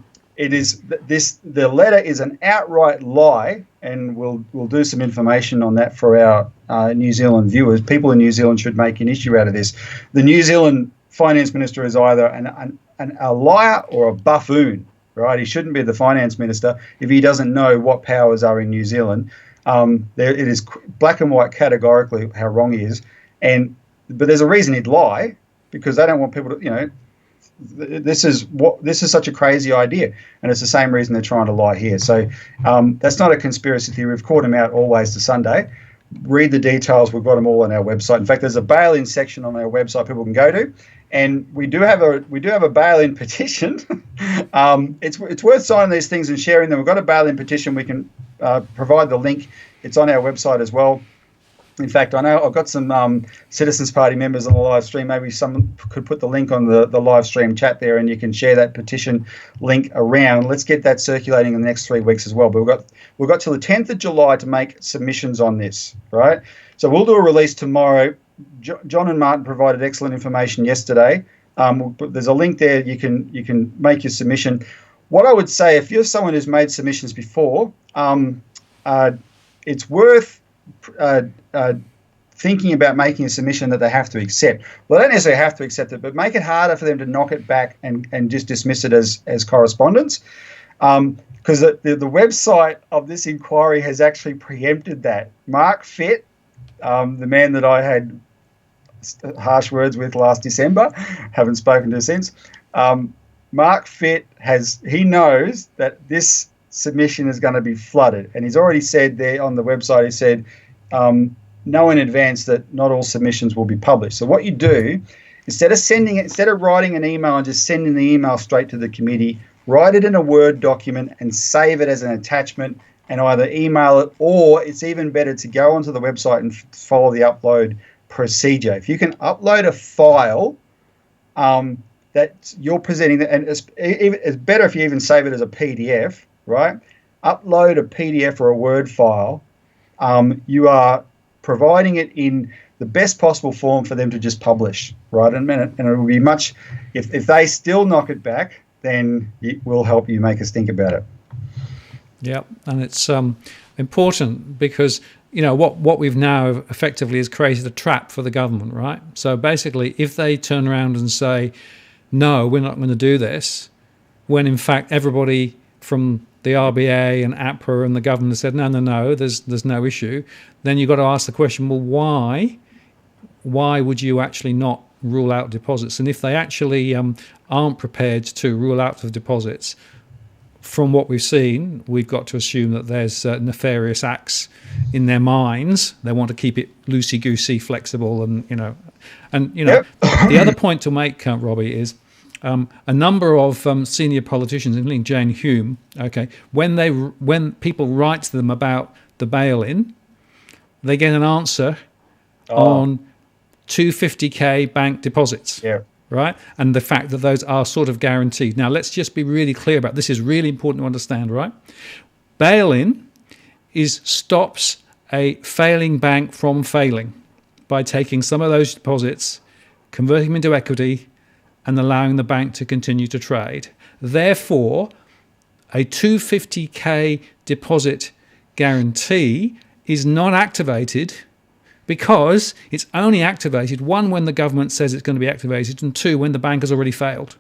letter is an outright lie, and we'll do some information on that for our New Zealand viewers. People in New Zealand should make an issue out of this. The New Zealand Finance Minister is either a liar or a buffoon, right? He shouldn't be the Finance Minister if he doesn't know what powers are in New Zealand. It is black and white categorically how wrong he is, but there's a reason he'd lie, because they don't want people to, this is such a crazy idea, and it's the same reason they're trying to lie here. So that's not a conspiracy theory. We've caught him out always to Sunday. Read the details. We've got them all on our website. In fact, there's a bail-in section on our website people can go to, and we do have a bail-in petition. It's worth signing these things and sharing them. We've got a bail-in petition. We can provide the link. It's on our website as well. In fact, I know I've got some Citizens Party members on the live stream. Maybe someone could put the link on the live stream chat there, and you can share that petition link around. Let's get that circulating in the next 3 weeks as well. But we've got till the 10th of July to make submissions on this, right? So we'll do a release tomorrow. John and Martin provided excellent information yesterday. There's a link there. You can make your submission. What I would say, if you're someone who's made submissions before, it's worth thinking about making a submission that they have to accept. Well, they don't necessarily have to accept it, but make it harder for them to knock it back and just dismiss it as correspondence. Because the website of this inquiry has actually preempted that. Mark Fett, the man that I had harsh words with last December, haven't spoken to since. Mark Fett he knows that this submission is going to be flooded, and he's already said there on the website, he said, know in advance that not all submissions will be published. So what you do, instead of writing an email and just sending the email straight to the committee, write it in a Word document and save it as an attachment and either email it, or it's even better to go onto the website and follow the upload procedure. If you can upload a file that you're presenting, and it's better if you even save it as a PDF, right? Upload a PDF or a Word file. You are providing it in the best possible form for them to just publish, right? And it will be much, if they still knock it back, then it will help you make us think about it. Yeah, and it's important because, what we've now effectively is created a trap for the government, right? So basically, if they turn around and say, no, we're not going to do this, when in fact everybody from the RBA and APRA and the government said, no, there's no issue, then you've got to ask the question, well, why would you actually not rule out deposits? And if they actually aren't prepared to rule out the deposits, from what we've seen, we've got to assume that there's nefarious acts in their minds. They want to keep it loosey-goosey, flexible, and Yep. The other point to make, Robbie, is a number of senior politicians, including Jane Hume, when people write to them about the bail-in, they get an answer on 250k bank deposits. Yeah. Right? And the fact that those are sort of guaranteed. Now, let's just be really clear about this. Is really important to understand, right? Bail-in stops a failing bank from failing by taking some of those deposits, converting them into equity, and allowing the bank to continue to trade. Therefore, a 250k deposit guarantee is not activated because it's only activated, one, when the government says it's going to be activated, and two, when the bank has already failed.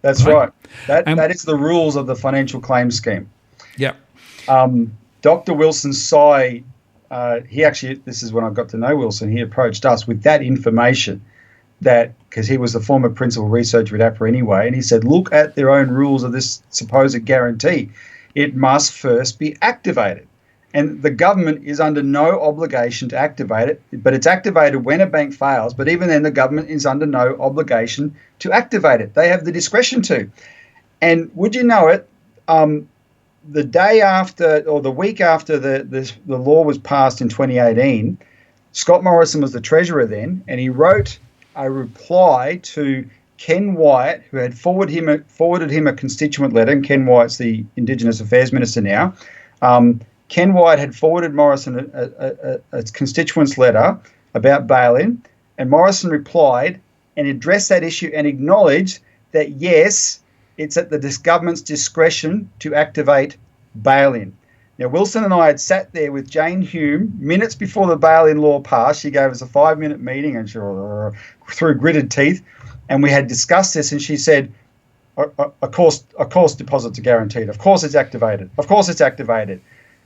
That's right. That is the rules of the financial claims scheme. Yeah. Dr. Wilson Tsai, this is when I got to know Wilson, he approached us with that information, because he was the former principal researcher at APRA anyway, and he said, look at their own rules of this supposed guarantee. It must first be activated. And the government is under no obligation to activate it, but it's activated when a bank fails. But even then, the government is under no obligation to activate it. They have the discretion to. And would you know it, the day after, or the week after the law was passed in 2018, Scott Morrison was the treasurer then, and he wrote a reply to Ken Wyatt, who had forwarded him a constituent letter. And Ken Wyatt's the Indigenous Affairs Minister now. Ken Wyatt had forwarded Morrison a constituent's letter about bail-in, and Morrison replied and addressed that issue and acknowledged that, yes, it's at the government's discretion to activate bail-in. Now, Wilson and I had sat there with Jane Hume minutes before the bail-in law passed. She gave us a 5-minute meeting and through gritted teeth, and we had discussed this, and she said, of course deposits are guaranteed. Of course it's activated. Of course it's activated.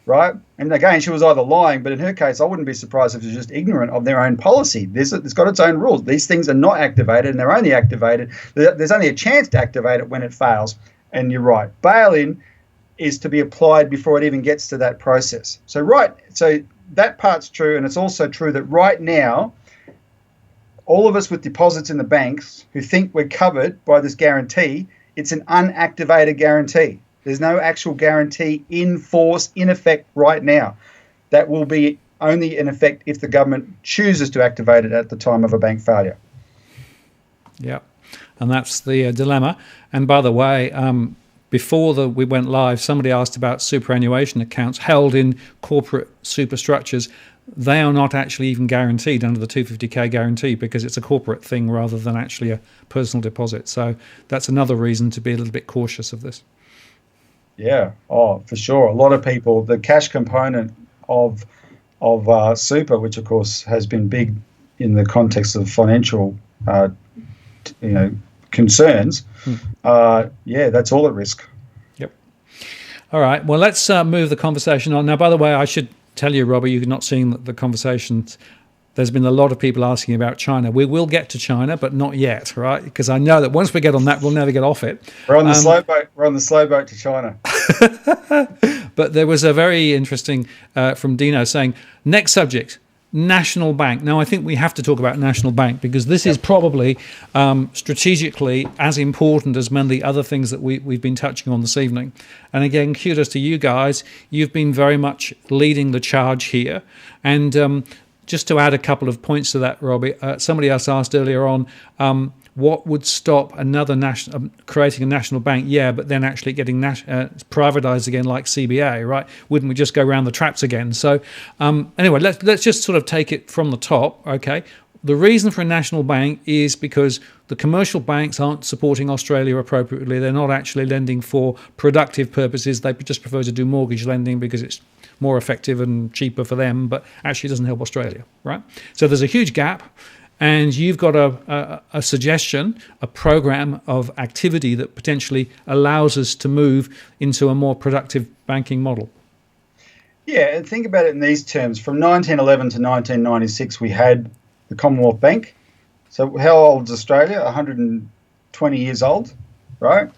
Right? And again, she was either lying, but in her case, I wouldn't be surprised if she was just ignorant of their own policy. It's got its own rules. These things are not activated, and they're only activated. There's only a chance to activate it when it fails. And you're right. Bail-in is to be applied before it even gets to that process. So that part's true, and it's also true that right now, all of us with deposits in the banks who think we're covered by this guarantee, it's an unactivated guarantee. There's no actual guarantee in force, in effect right now. That will be only in effect if the government chooses to activate it at the time of a bank failure. Yeah, and that's the dilemma. And by the way, before we went live, somebody asked about superannuation accounts held in corporate superstructures. They are not actually even guaranteed under the 250k guarantee because it's a corporate thing rather than actually a personal deposit. So that's another reason to be a little bit cautious of this. Yeah, for sure. A lot of people, the cash component of super, which of course has been big in the context of financial, concerns. That's all at risk. Yep. All right. Well, let's move the conversation on. Now, by the way, I should tell you, Robbie, you're not seeing the conversations. There's been a lot of people asking about China. We will get to China, but not yet, right? Because I know that once we get on that, we'll never get off it. We're on the slow boat. We're on the slow boat to China. But there was a very interesting from Dino saying, next subject, national bank. Now, I think we have to talk about national bank because this is probably strategically as important as many of the other things that we've been touching on this evening. And again, kudos to you guys. You've been very much leading the charge here. And just to add a couple of points to that, Robbie, somebody else asked earlier on, what would stop another creating a national bank? Yeah, but then actually getting privatized again like CBA, right? Wouldn't we just go around the traps again? So anyway, let's just sort of take it from the top, okay? The reason for a national bank is because the commercial banks aren't supporting Australia appropriately. They're not actually lending for productive purposes. They just prefer to do mortgage lending because it's more effective and cheaper for them, but actually doesn't help Australia, right? So there's a huge gap, and you've got a suggestion, a program of activity that potentially allows us to move into a more productive banking model. Yeah, and think about it in these terms. From 1911 to 1996, we had the Commonwealth Bank. So how old is Australia? 120 years old, right?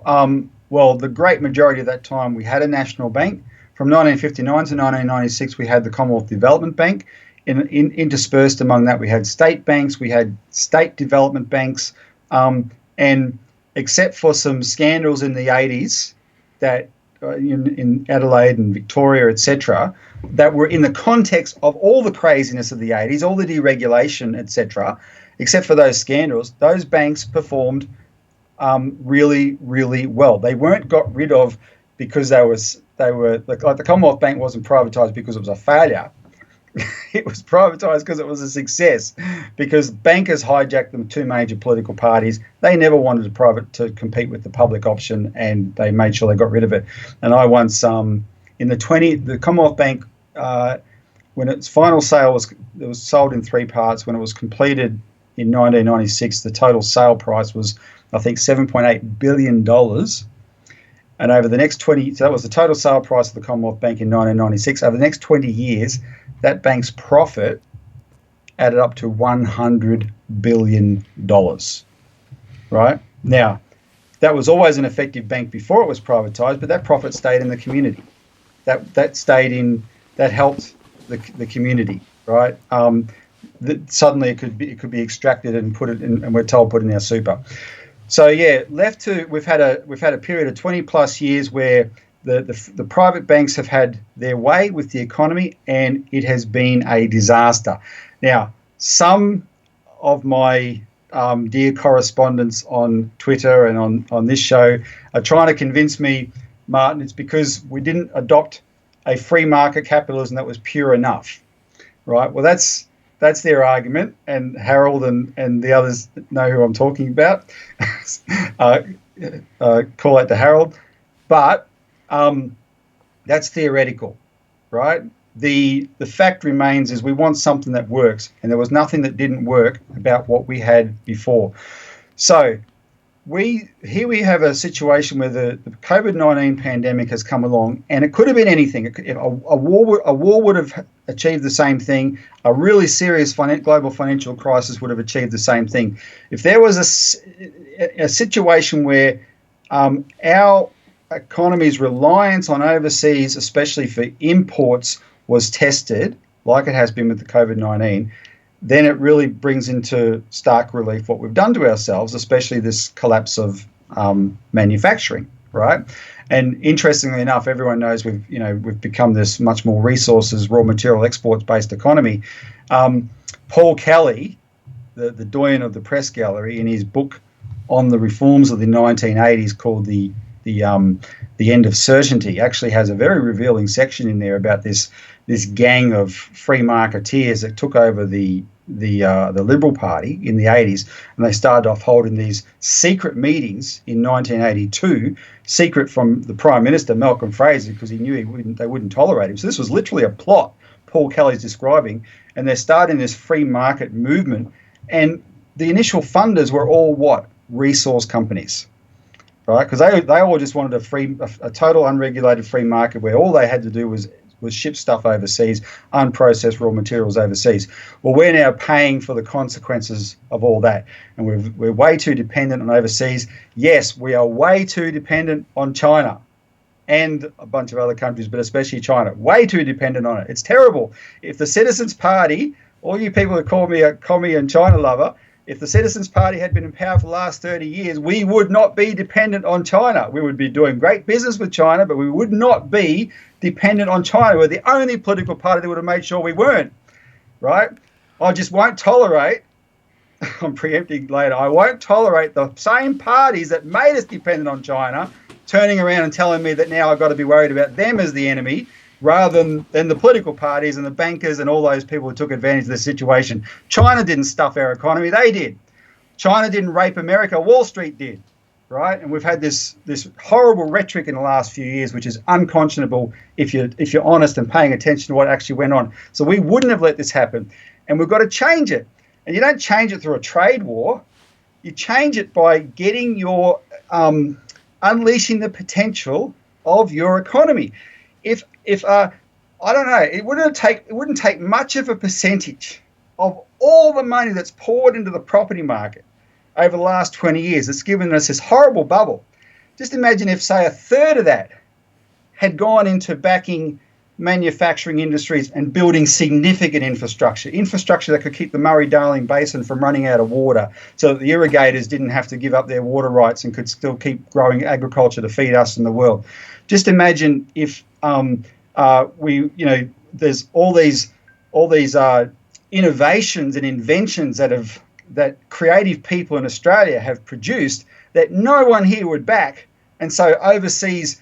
Well, the great majority of that time, we had a national bank. From 1959 to 1996, we had the Commonwealth Development Bank. Interspersed among that, we had state banks, we had state development banks, and except for some scandals in the 80s that in Adelaide and Victoria, etc., that were in the context of all the craziness of the 80s, all the deregulation, etc., except for those scandals, those banks performed really, really well. They weren't got rid of because they were like the Commonwealth Bank wasn't privatised because it was a failure. It was privatised because it was a success, because bankers hijacked the two major political parties. They never wanted to compete with the public option, and they made sure they got rid of it. And I once, in the Commonwealth Bank, when its final sale it was sold in three parts. When it was completed in 1996, the total sale price was, I think, $7.8 billion. And over the next 20, so that was the total sale price of the Commonwealth Bank in 1996. Over the next 20 years, that bank's profit added up to $100 billion, right? Now, that was always an effective bank before it was privatised, but that profit stayed in the community. That helped the community, right? Suddenly it could be extracted and put it in, and we're told put in our super. So yeah, we've had a period of 20 plus years where the private banks have had their way with the economy, and it has been a disaster. Now, some of my dear correspondents on Twitter and on this show are trying to convince me, Martin, it's because we didn't adopt a free market capitalism that was pure out, right? Well, that's their argument, and Harold and the others know who I'm talking about. Call out to Harold. But that's theoretical, right? The fact remains is we want something that works, and there was nothing that didn't work about what we had before. So we have a situation where the COVID-19 pandemic has come along, and it could have been anything. A war would have achieved the same thing. A really serious global financial crisis would have achieved the same thing. If there was a situation where our economy's reliance on overseas, especially for imports, was tested, like it has been with the COVID-19, then it really brings into stark relief what we've done to ourselves, especially this collapse of manufacturing, right? And interestingly enough, everyone knows we've become this much more resources, raw material exports based economy. Paul Kelly, the doyen of the press gallery, in his book on the reforms of the 1980s called the End of Certainty, actually has a very revealing section in there about this gang of free marketeers that took over the Liberal Party in the 80s, and they started off holding these secret meetings in 1982, secret from the Prime Minister Malcolm Fraser, because he knew they wouldn't tolerate him. So this was literally a plot Paul Kelly's describing, and they're starting this free market movement. And the initial funders were all what? Resource companies, right? Because they all just wanted a total unregulated free market where all they had to do was ship stuff overseas, unprocessed raw materials overseas. Well, we're now paying for the consequences of all that, and we're way too dependent on overseas. Yes, we are way too dependent on China and a bunch of other countries, but especially China. Way too dependent on it. It's terrible. If the Citizens Party, all you people who call me a commie and China lover, if the Citizens Party had been in power for the last 30 years, we would not be dependent on China. We would be doing great business with China, but we would not be dependent on China. We're the only political party that would have made sure we weren't, right? I just won't tolerate, I'm preempting later, I won't tolerate the same parties that made us dependent on China turning around and telling me that now I've got to be worried about them as the enemy, rather than the political parties and the bankers and all those people who took advantage of the situation. China didn't stuff our economy, they did. China didn't rape America, Wall Street did, right? And we've had this horrible rhetoric in the last few years, which is unconscionable if you're honest and paying attention to what actually went on. So we wouldn't have let this happen, and we've got to change it. And you don't change it through a trade war. You change it by getting your unleashing the potential of your economy. If I don't know, it wouldn't take much of a percentage of all the money that's poured into the property market over the last 20 years that's given us this horrible bubble. Just imagine if, say, a third of that had gone into backing manufacturing industries and building significant infrastructure that could keep the Murray-Darling Basin from running out of water, so that the irrigators didn't have to give up their water rights and could still keep growing agriculture to feed us and the world. Just imagine if there's all these innovations and inventions that creative people in Australia have produced that no one here would back, and so overseas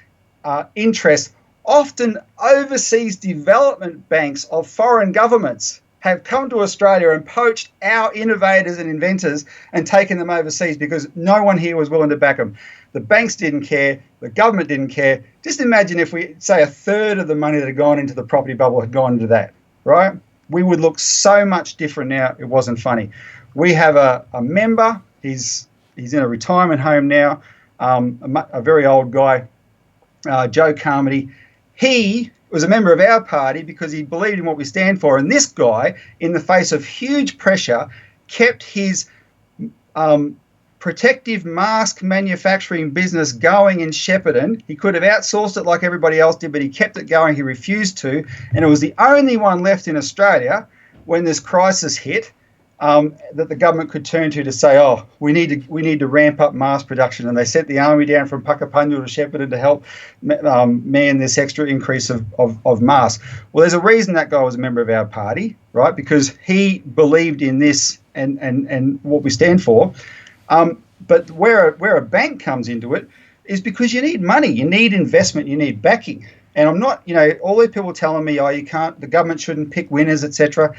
interests, often overseas development banks of foreign governments, have come to Australia and poached our innovators and inventors and taken them overseas because no one here was willing to back them. The banks didn't care. The government didn't care. Just imagine if we, say, a third of the money that had gone into the property bubble had gone into that, right? We would look so much different now. It wasn't funny. We have a member. He's in a retirement home now, a very old guy, Joe Carmody. He was a member of our party because he believed in what we stand for. And this guy, in the face of huge pressure, kept his protective mask manufacturing business going in Shepparton. He could have outsourced it like everybody else did, but he kept it going. He refused to. And it was the only one left in Australia when this crisis hit that the government could turn to say, oh, we need to ramp up mask production. And they sent the army down from Puckapunyal to Shepparton to help man this extra increase of masks. Well, there's a reason that guy was a member of our party, right? Because he believed in this and what we stand for. But where a bank comes into it is because you need money, you need investment, you need backing. And I'm not, all these people telling me, oh, you can't, the government shouldn't pick winners, etc.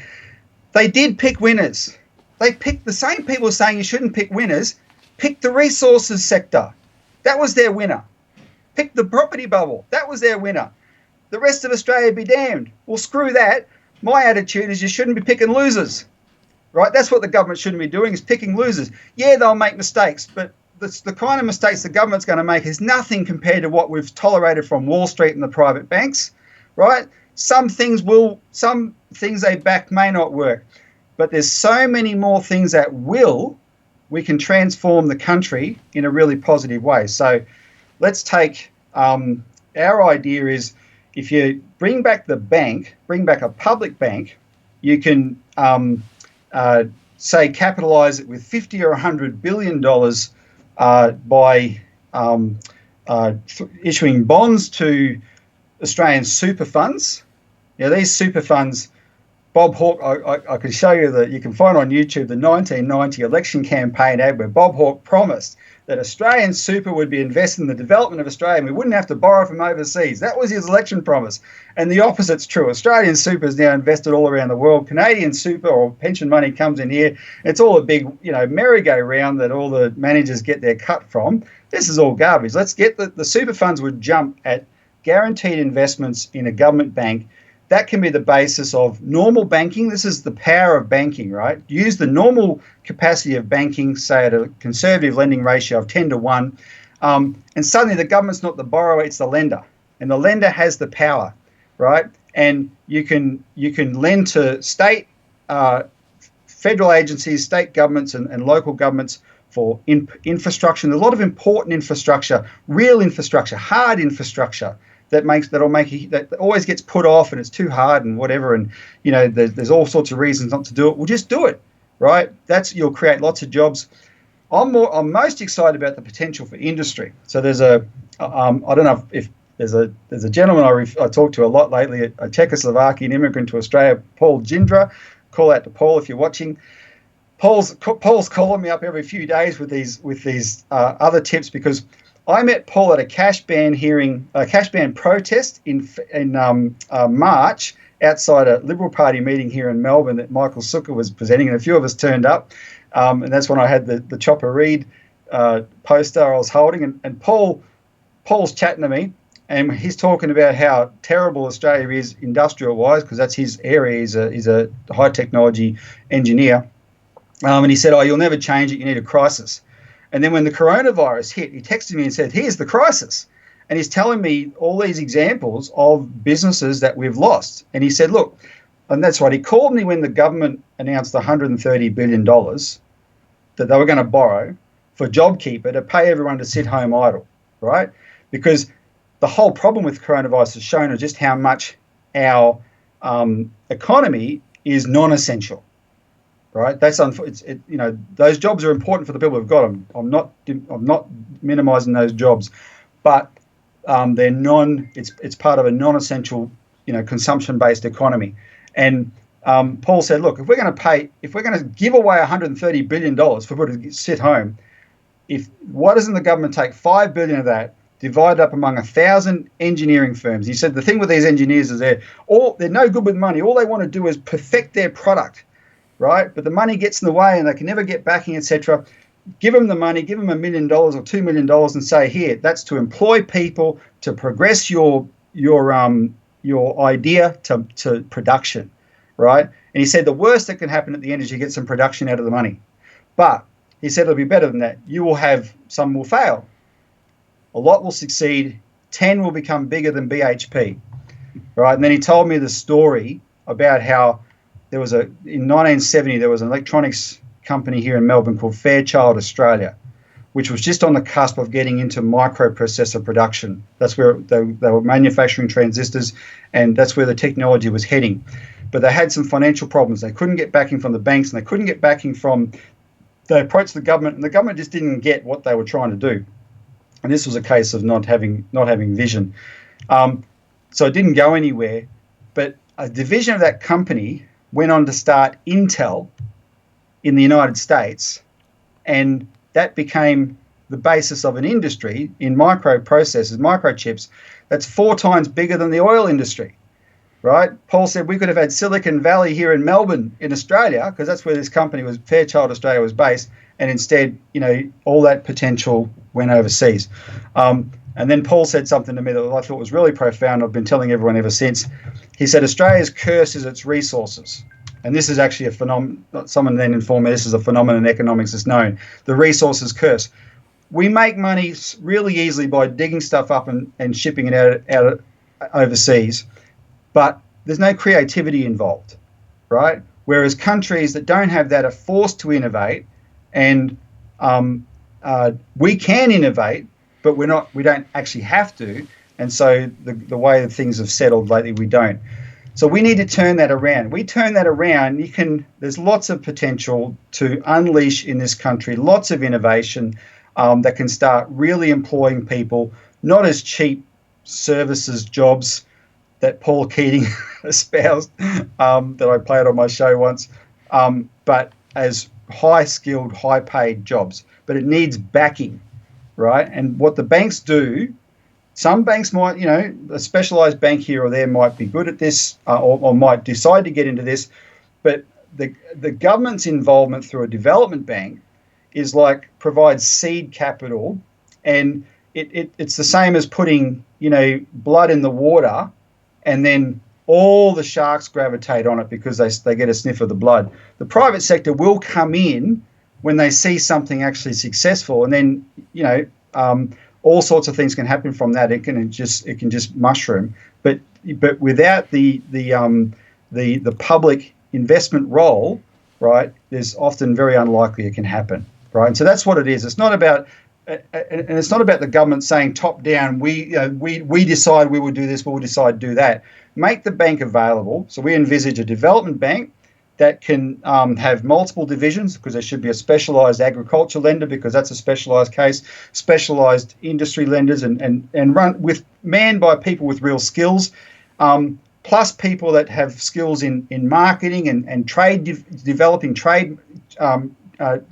They did pick winners. They picked the same people saying you shouldn't pick winners, picked the resources sector. That was their winner. Picked the property bubble. That was their winner. The rest of Australia be damned. Well, screw that. My attitude is you shouldn't be picking losers, right? That's what the government shouldn't be doing, is picking losers. Yeah, they'll make mistakes, but the kind of mistakes the government's going to make is nothing compared to what we've tolerated from Wall Street and the private banks, right? Some things they back may not work, but there's so many more things that we can transform the country in a really positive way. So let's take, our idea is, if you bring back the bank, bring back a public bank, you can, say, capitalise it with $50 or $100 billion by issuing bonds to Australian super funds. These super funds, Bob Hawke, I can show you that you can find on YouTube the 1990 election campaign ad where Bob Hawke promised that Australian super would be invested in the development of Australia and we wouldn't have to borrow from overseas. That was his election promise. And the opposite's true. Australian super is now invested all around the world. Canadian super or pension money comes in here. It's all a big, merry-go-round that all the managers get their cut from. This is all garbage. Let's get the super funds would jump at guaranteed investments in a government bank. That can be the basis of normal banking. This is the power of banking, right? Use the normal capacity of banking, say at a conservative lending ratio of 10 to 1, and suddenly the government's not the borrower, it's the lender. And the lender has the power, right? And you can lend to state, federal agencies, state governments and local governments for infrastructure. And a lot of important infrastructure, real infrastructure, hard infrastructure, that always gets put off and it's too hard and whatever, and there's all sorts of reasons not to do it. We'll just do it, right? You'll create lots of jobs. I'm most excited about the potential for industry. So there's I don't know if there's a gentleman I talked to a lot lately, a Czechoslovakian immigrant to Australia, Paul Jindra. Call out to Paul if you're watching. Paul's calling me up every few days with these other tips, because I met Paul at a cash ban protest in March outside a Liberal Party meeting here in Melbourne that Michael Sukkar was presenting, and a few of us turned up. And that's when I had the Chopper Read poster I was holding. And Paul's chatting to me, and he's talking about how terrible Australia is industrial-wise, because that's his area. He's a high technology engineer. And he said, you'll never change it. You need a crisis. And then when the coronavirus hit, he texted me and said, here's the crisis. And he's telling me all these examples of businesses that we've lost. And he said, look, and that's right, he called me when the government announced $130 billion that they were going to borrow for JobKeeper to pay everyone to sit home idle, right? Because the whole problem with coronavirus has shown us just how much our economy is non-essential. Right, those jobs are important for the people who've got them. I'm not minimising those jobs, but they're it's part of a non-essential, consumption-based economy. And Paul said, look, if we're going to give away $130 billion for people to sit home, why doesn't the government take $5 billion of that, divide it up among 1,000 engineering firms? He said the thing with these engineers is they're no good with money. All they want to do is perfect their product. Right, but the money gets in the way and they can never get backing, etc. Give them the money, give them $1 million or $2 million, and say, here, that's to employ people to progress your idea to production, right? And he said the worst that can happen at the end is you get some production out of the money, but he said it'll be better than that. Some will fail, a lot will succeed, 10 will become bigger than BHP, right? And then he told me the story about how in 1970, there was an electronics company here in Melbourne called Fairchild Australia, which was just on the cusp of getting into microprocessor production. That's where they were manufacturing transistors, and that's where the technology was heading. But they had some financial problems. They couldn't get backing from the banks, and they couldn't get backing they approached the government, and the government just didn't get what they were trying to do. And this was a case of not having vision. So it didn't go anywhere, but a division of that company went on to start Intel in the United States, and that became the basis of an industry in microprocessors, microchips, that's 4 times bigger than the oil industry, right? Paul said we could have had Silicon Valley here in Melbourne in Australia, because that's where this company Fairchild Australia was based, and instead, all that potential went overseas. And then Paul said something to me that I thought was really profound. I've been telling everyone ever since. He said, Australia's curse is its resources. And this is actually a phenomenon. Someone then informed me this is a phenomenon in economics that's known. The resources curse. We make money really easily by digging stuff up and shipping it out overseas. But there's no creativity involved, right? Whereas countries that don't have that are forced to innovate. And we can innovate, but we don't actually have to. And so the way that things have settled lately, we don't. So we need to turn that around. We turn that around, there's lots of potential to unleash in this country, lots of innovation that can start really employing people, not as cheap services jobs that Paul Keating espoused, that I played on my show once, but as high-skilled, high-paid jobs. But it needs backing, right? And what the banks do, some banks might, a specialised bank here or there might be good at this, or might decide to get into this, but the government's involvement through a development bank is like provides seed capital, and it's the same as putting, blood in the water, and then all the sharks gravitate on it because they get a sniff of the blood. The private sector will come in when they see something actually successful, and then all sorts of things can happen from that. It can just mushroom, but without the public investment role, right, there's often very unlikely it can happen, right? And so that's what it is. It's not about the government saying top down, we decide we will do this, we will decide to do that. Make the bank available. So we envisage a development bank that can have multiple divisions, because there should be a specialised agriculture lender, because that's a specialised case, specialised industry lenders, and manned by people with real skills, plus people that have skills in marketing and trade, developing trade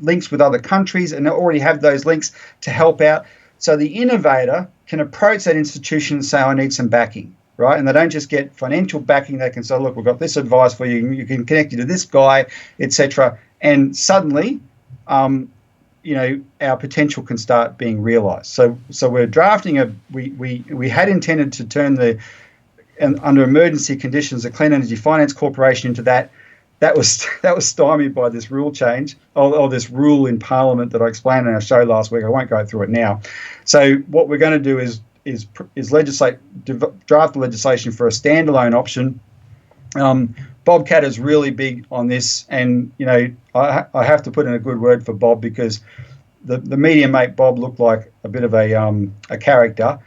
links with other countries, and already have those links to help out. So the innovator can approach that institution and say, I need some backing, right? And they don't just get financial backing. They can say, look, we've got this advice for you. You can connect you to this guy, etc. And suddenly, our potential can start being realised. So we're drafting we had intended to turn under emergency conditions, the Clean Energy Finance Corporation into that. That was stymied by this rule change, or this rule in Parliament that I explained in our show last week. I won't go through it now. So what we're going to do is draft the legislation for a standalone option. Bobcat is really big on this, and I have to put in a good word for Bob, because the media make Bob look like a bit of a character,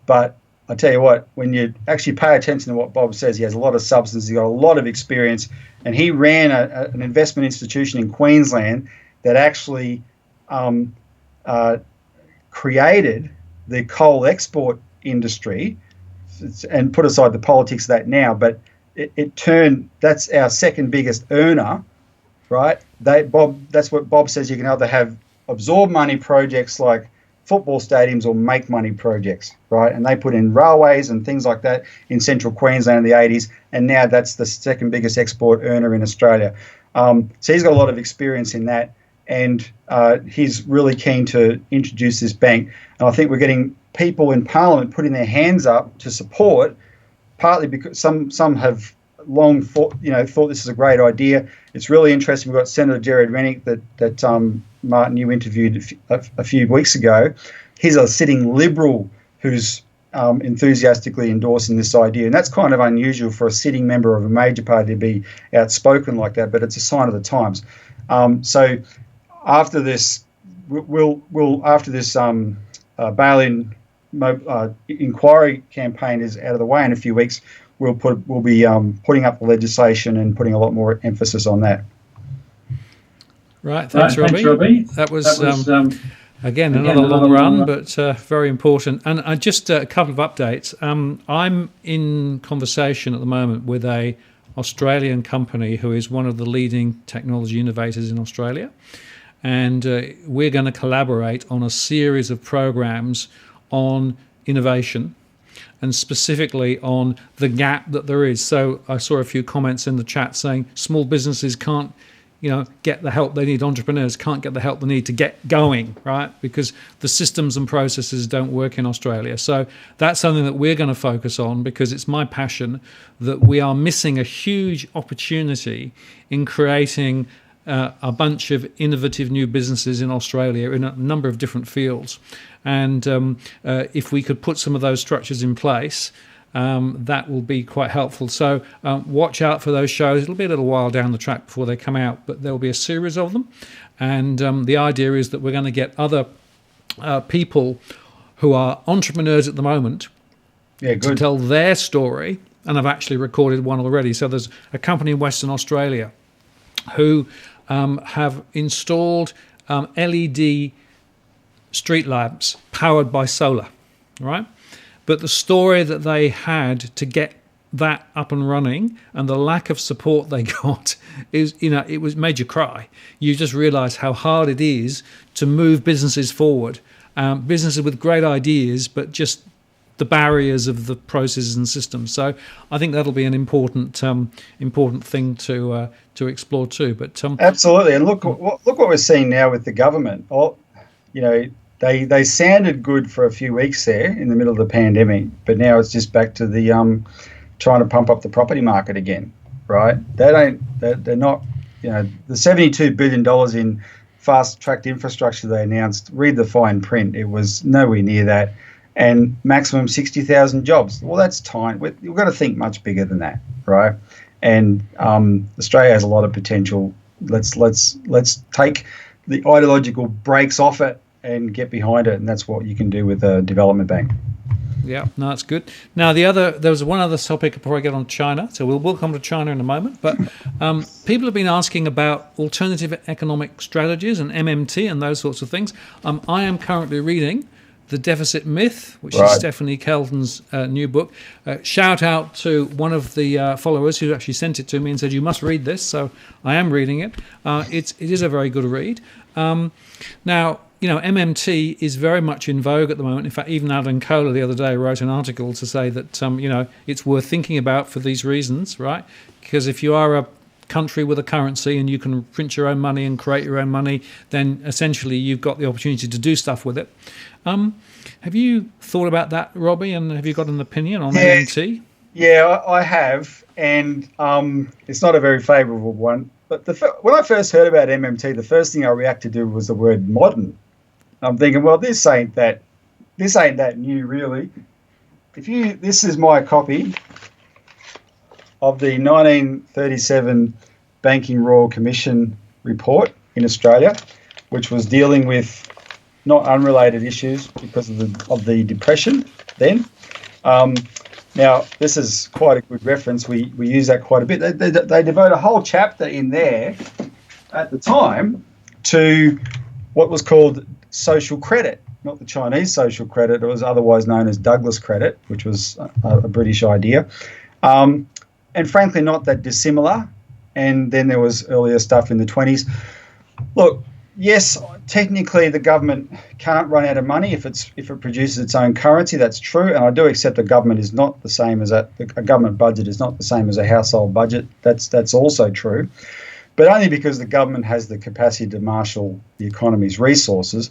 but I tell you what, when you actually pay attention to what Bob says, he has a lot of substance, he's got a lot of experience, and he ran an investment institution in Queensland that actually created the coal export industry, and put aside the politics of that now, but it turned, that's our second biggest earner, right? That's what Bob says, you can either have absorb money projects like football stadiums or make money projects, right? And they put in railways and things like that in central Queensland in the 80s, and now that's the second biggest export earner in Australia. So he's got a lot of experience in that, and he's really keen to introduce this bank. And I think we're getting people in Parliament putting their hands up to support, partly because some have long thought this is a great idea. It's really interesting. We've got Senator Jared Rennick that Martin, you interviewed a few weeks ago. He's a sitting Liberal who's enthusiastically endorsing this idea, and that's kind of unusual for a sitting member of a major party to be outspoken like that, but it's a sign of the times. So after this, bail-in inquiry campaign is out of the way in a few weeks, we'll be putting up the legislation and putting a lot more emphasis on that. Right, thanks, Robbie. That was again another long run, but very important. And just a couple of updates. I'm in conversation at the moment with a Australian company who is one of the leading technology innovators in Australia, and we're going to collaborate on a series of programs on innovation, and specifically on the gap that there is. So I saw a few comments in the chat saying small businesses can't get the help they need, entrepreneurs can't get the help they need to get going, right? Because the systems and processes don't work in Australia. So that's something that we're going to focus on, because it's my passion that we are missing a huge opportunity in creating a bunch of innovative new businesses in Australia in a number of different fields. And if we could put some of those structures in place, that will be quite helpful. So watch out for those shows. It'll be a little while down the track before they come out, but there'll be a series of them. And the idea is that we're going to get other people who are entrepreneurs at the moment to tell their story. And I've actually recorded one already. So there's a company in Western Australia who have installed LED street lamps powered by solar, right? but the story that they had to get that up and running and the lack of support they got is, it was made you cry. You just realize how hard it is to move businesses forward, businesses with great ideas, but just the barriers of the processes and systems. So I think that'll be an important thing to explore too. But absolutely, and look what we're seeing now with the government. They sounded good for a few weeks there in the middle of the pandemic, but now it's just back to the trying to pump up the property market again, right? They're not, the $72 billion in fast-tracked infrastructure they announced, read the fine print, it was nowhere near that, and maximum 60,000 jobs. Well, that's tiny. We've got to think much bigger than that, right? And Australia has a lot of potential. Let's take the ideological brakes off it and get behind it, and that's what you can do with a development bank. Yeah, no, that's good. Now, there was one other topic before I get on China, so we'll come to China in a moment. But people have been asking about alternative economic strategies and MMT and those sorts of things. I am currently reading The Deficit Myth, which is Stephanie Kelton's new book. Shout out to one of the followers who actually sent it to me and said, you must read this. So I am reading it. It is a very good read. Now, MMT is very much in vogue at the moment. In fact, even Alan Kohler the other day wrote an article to say that, it's worth thinking about for these reasons, right? Because if you are a country with a currency and you can print your own money and create your own money, then essentially you've got the opportunity to do stuff with it. Have you thought about that, Robbie, and have you got an opinion on MMT? Yeah, I have, and it's not a very favourable one. But when I first heard about MMT, the first thing I reacted to was the word modern. I'm thinking, well, this ain't that new, really. This is my copy of the 1937 Banking Royal Commission report in Australia, which was dealing with not unrelated issues because of the depression then. Now, this is quite a good reference. We use that quite a bit. They devote a whole chapter in there at the time to what was called social credit, not the Chinese social credit. It was otherwise known as Douglas credit, which was a British idea. And frankly, not that dissimilar. And then there was earlier stuff in the 20s. Look, yes, technically the government can't run out of money if it produces its own currency. That's true, and I do accept a government is not the same as a government budget is not the same as a household budget. That's also true, but only because the government has the capacity to marshal the economy's resources.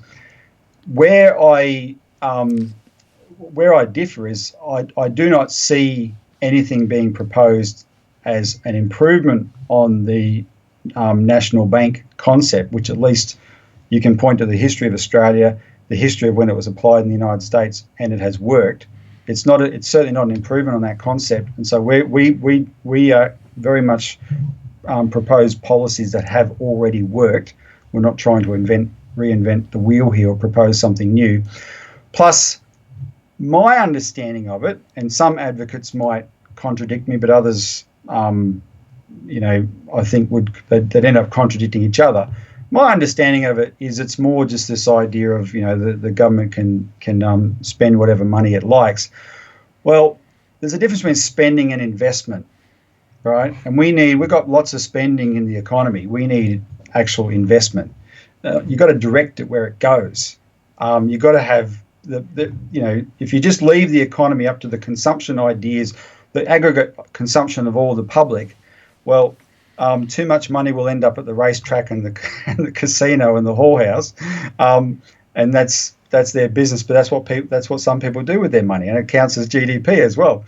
Where I differ is I do not see anything being proposed as an improvement on the national bank concept, which at least you can point to the history of Australia, the history of when it was applied in the United States, and it has worked. It's certainly not an improvement on that concept, and so we are very much propose policies that have already worked. We're not trying to reinvent the wheel here or propose something new. Plus, my understanding of it, and some advocates might contradict me, but others I think they'd end up contradicting each other. My understanding of it is it's more just this idea of the government can spend whatever money it likes. Well, there's a difference between spending and investment, right? And we've got lots of spending in the economy. We need actual investment. You've got to direct it where it goes. You've got to have if you just leave the economy up to the consumption ideas, the aggregate consumption of all the public, well, too much money will end up at the racetrack and the casino and the whorehouse, and that's their business. But that's what some people do with their money, and it counts as GDP as well.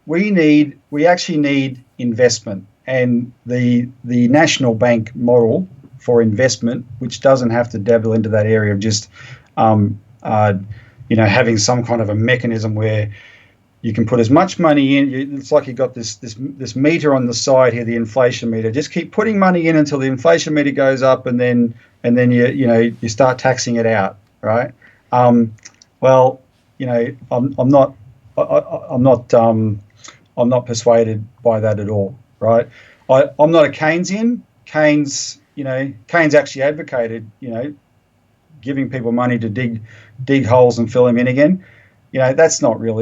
We actually need investment, and the national bank model for investment, which doesn't have to dabble into that area of just having some kind of a mechanism where you can put as much money in. It's like you've got this meter on the side here, the inflation meter. Just keep putting money in until the inflation meter goes up, and then you start taxing it out, right? I'm not persuaded by that at all, right? I'm not a Keynesian. Keynes actually advocated, giving people money to dig holes and fill them in again. That's not real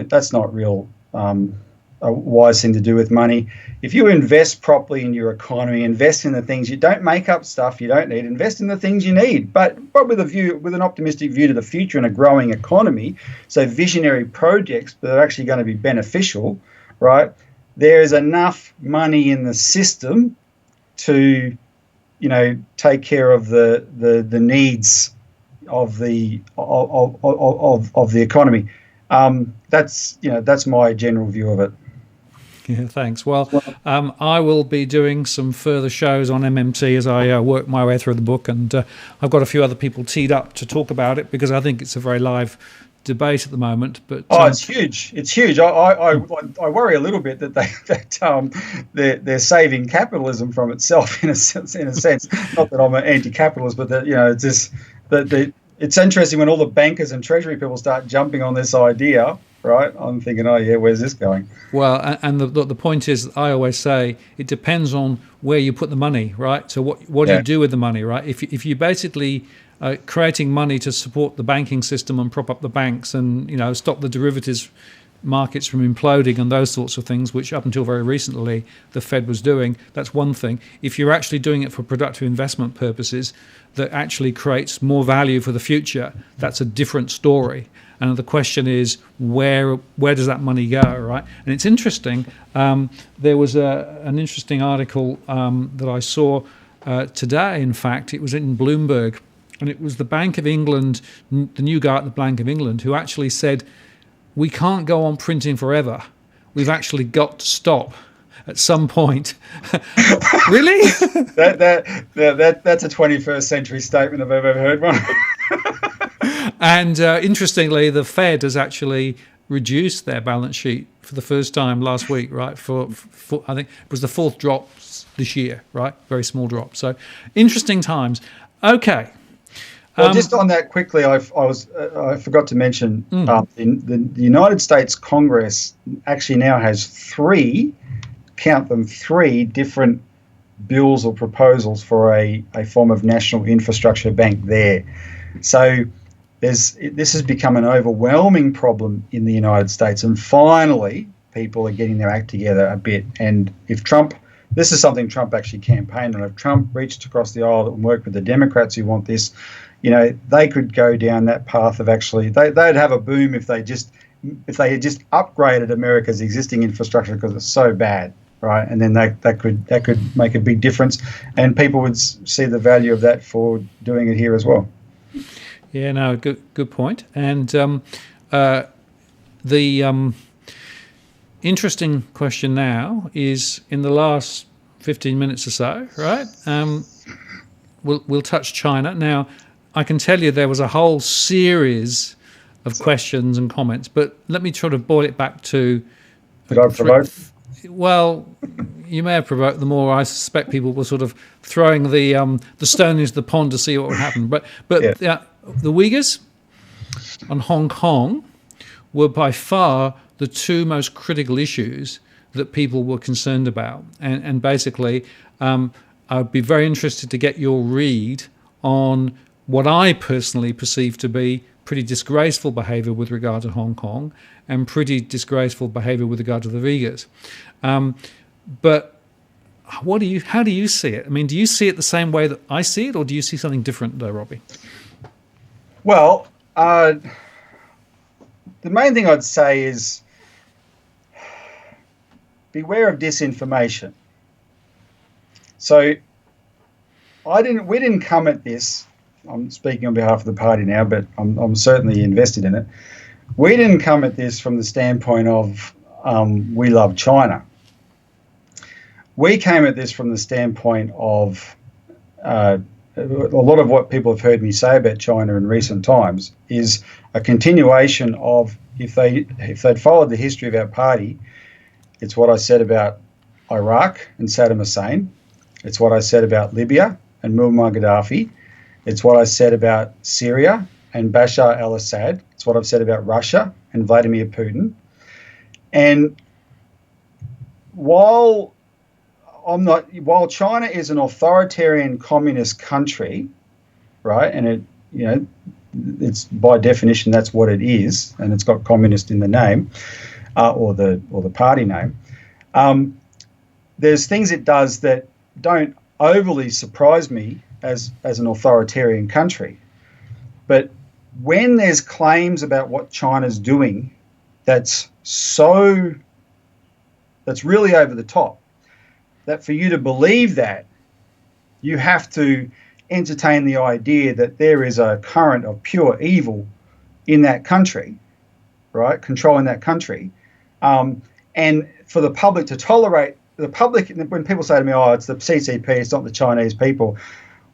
a wise thing to do with money. If you invest properly in your economy, invest in the things you don't make up stuff you don't need, invest in the things you need, but with an optimistic view to the future and a growing economy, so visionary projects that are actually going to be beneficial, right? There is enough money in the system to, take care of the needs of the economy. That's my general view of it. Yeah, thanks. Well, I will be doing some further shows on MMT as I work my way through the book, and I've got a few other people teed up to talk about it because I think it's a very live debate at the moment. But it's huge. It's huge. I worry a little bit that they're saving capitalism from itself in a sense. Not that I'm an anti-capitalist, but that it's just that it's interesting when all the bankers and treasury people start jumping on this idea. Right, I'm thinking, oh yeah, where's this going? Well, and the point is, I always say it depends on where you put the money, right? So what do you do with the money, right? If you basically creating money to support the banking system and prop up the banks and stop the derivatives markets from imploding and those sorts of things, which up until very recently the Fed was doing, that's one thing. If you're actually doing it for productive investment purposes that actually creates more value for the future, that's a different story. And the question is, where does that money go, right? And it's interesting. There was an interesting article that I saw today. In fact, it was in Bloomberg, and it was the Bank of England, the new guy at the Bank of England, who actually said, "We can't go on printing forever. We've actually got to stop at some point." Really? That's a 21st century statement if I've ever heard one. And interestingly, the Fed has actually reduced their balance sheet for the first time last week, right? For I think it was the fourth drop this year, right? Very small drop. So interesting times. Okay. Well, just on that quickly, I forgot to mention the United States Congress actually now has three different bills or proposals for a form of national infrastructure bank there. So this has become an overwhelming problem in the United States, and finally people are getting their act together a bit. And if this is something Trump actually campaigned on, if Trump reached across the aisle and worked with the Democrats who want this, they could go down that path of actually they'd have a boom if they had just upgraded America's existing infrastructure because it's so bad, right? And then that could make a big difference, and people would see the value of that for doing it here as well. Yeah, no, good point. And the interesting question now is, in the last 15 minutes or so, right? We'll touch China. Now, I can tell you there was a whole series of questions and comments, but let me try to boil it back to... Did I provoke? Well, you may have provoked them, or I suspect people were sort of throwing the stone into the pond to see what would happen. But yeah. The Uyghurs and Hong Kong were by far the two most critical issues that people were concerned about. And basically, I would be very interested to get your read on what I personally perceive to be pretty disgraceful behaviour with regard to Hong Kong and pretty disgraceful behaviour with regard to the Uyghurs. But how do you see it? I mean, do you see it the same way that I see it, or do you see something different though, Robbie? Well, the main thing I'd say is beware of disinformation. So we didn't come at this. I'm speaking on behalf of the party now, but I'm certainly invested in it. We didn't come at this from the standpoint of we love China. We came at this from the standpoint of a lot of what people have heard me say about China in recent times is a continuation of, if they'd followed the history of our party, it's what I said about Iraq and Saddam Hussein. It's what I said about Libya and Muammar Gaddafi. It's what I said about Syria and Bashar al-Assad. It's what I've said about Russia and Vladimir Putin. And while China is an authoritarian communist country, right, and it's by definition that's what it is, and it's got communist in the name, or the party name. There's things it does that don't overly surprise me as an authoritarian country, but when there's claims about what China's doing, that's really over the top, that for you to believe that, you have to entertain the idea that there is a current of pure evil in that country, right, controlling that country. And for the public to tolerate, the public, when people say to me, oh, it's the CCP, it's not the Chinese people.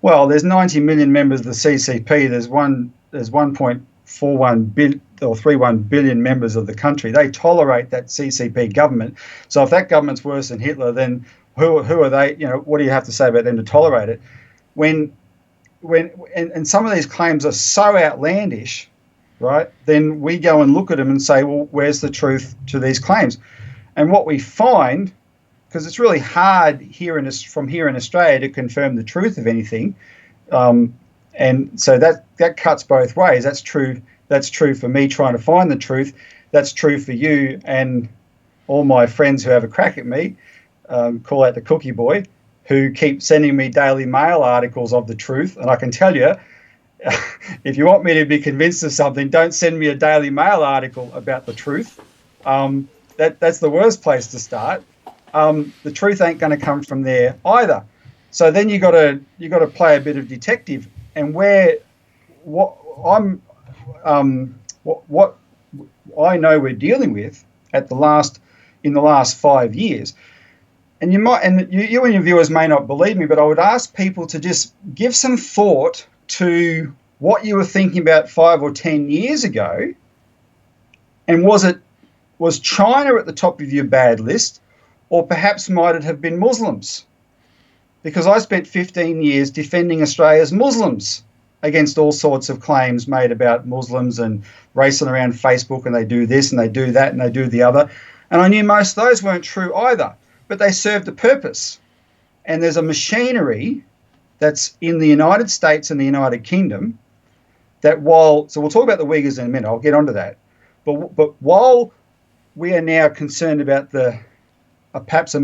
Well, there's 90 million members of the CCP. There's 1.41 billion or 31 billion members of the country. They tolerate that CCP government. So if that government's worse than Hitler, then who are they? What do you have to say about them to tolerate it? And some of these claims are so outlandish, right? Then we go and look at them and say, well, where's the truth to these claims? And what we find, because it's really hard from here in Australia to confirm the truth of anything, and so that cuts both ways. That's true. That's true for me trying to find the truth. That's true for you and all my friends who have a crack at me. Call out the cookie boy, who keep sending me Daily Mail articles of the truth. And I can tell you, if you want me to be convinced of something, don't send me a Daily Mail article about the truth. That's the worst place to start. The truth ain't going to come from there either. So then you got to play a bit of detective. And what I know we're dealing with in the last 5 years. And you and your viewers may not believe me, but I would ask people to just give some thought to what you were thinking about 5 or 10 years ago. And was China at the top of your bad list, or perhaps might it have been Muslims? Because I spent 15 years defending Australia's Muslims against all sorts of claims made about Muslims and racing around Facebook, and they do this and they do that and they do the other. And I knew most of those weren't true either, but they served a purpose. And there's a machinery that's in the United States and the United Kingdom that so we'll talk about the Uyghurs in a minute, I'll get onto that. But while we are now concerned about perhaps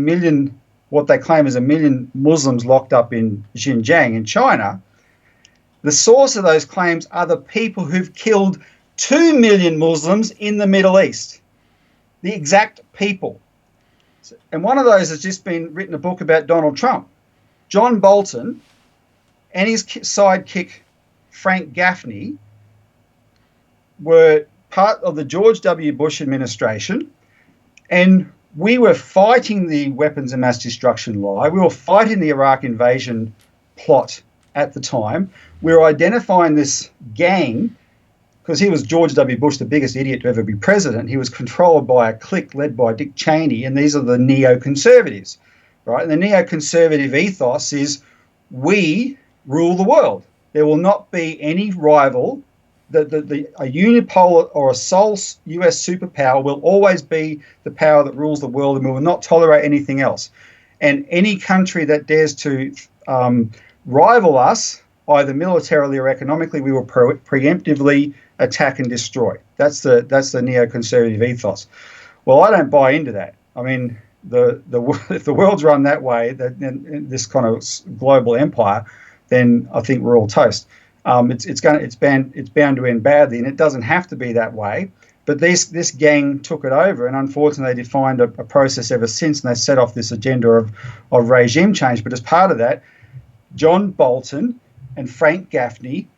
what they claim is 1 million Muslims locked up in Xinjiang in China, the source of those claims are the people who've killed 2 million Muslims in the Middle East. The exact people. And one of those has just been written a book about Donald Trump. John Bolton and his sidekick Frank Gaffney were part of the George W. Bush administration, and we were fighting the weapons of mass destruction lie. We were fighting the Iraq invasion plot at the time. We were identifying this gang, because he was George W. Bush, the biggest idiot to ever be president. He was controlled by a clique led by Dick Cheney, and these are the neoconservatives, right? And the neoconservative ethos is we rule the world. There will not be any rival. A unipolar or a sole US superpower will always be the power that rules the world, and we will not tolerate anything else. And any country that dares to rival us, either militarily or economically, we will preemptively attack and destroy. That's the neoconservative ethos. Well, I don't buy into that. I mean, if the world's run that way, this kind of global empire, then I think we're all toast. It's bound to end badly, and it doesn't have to be that way. But this gang took it over, and unfortunately, they defined a process ever since, and they set off this agenda of regime change. But as part of that, John Bolton and Frank Gaffney,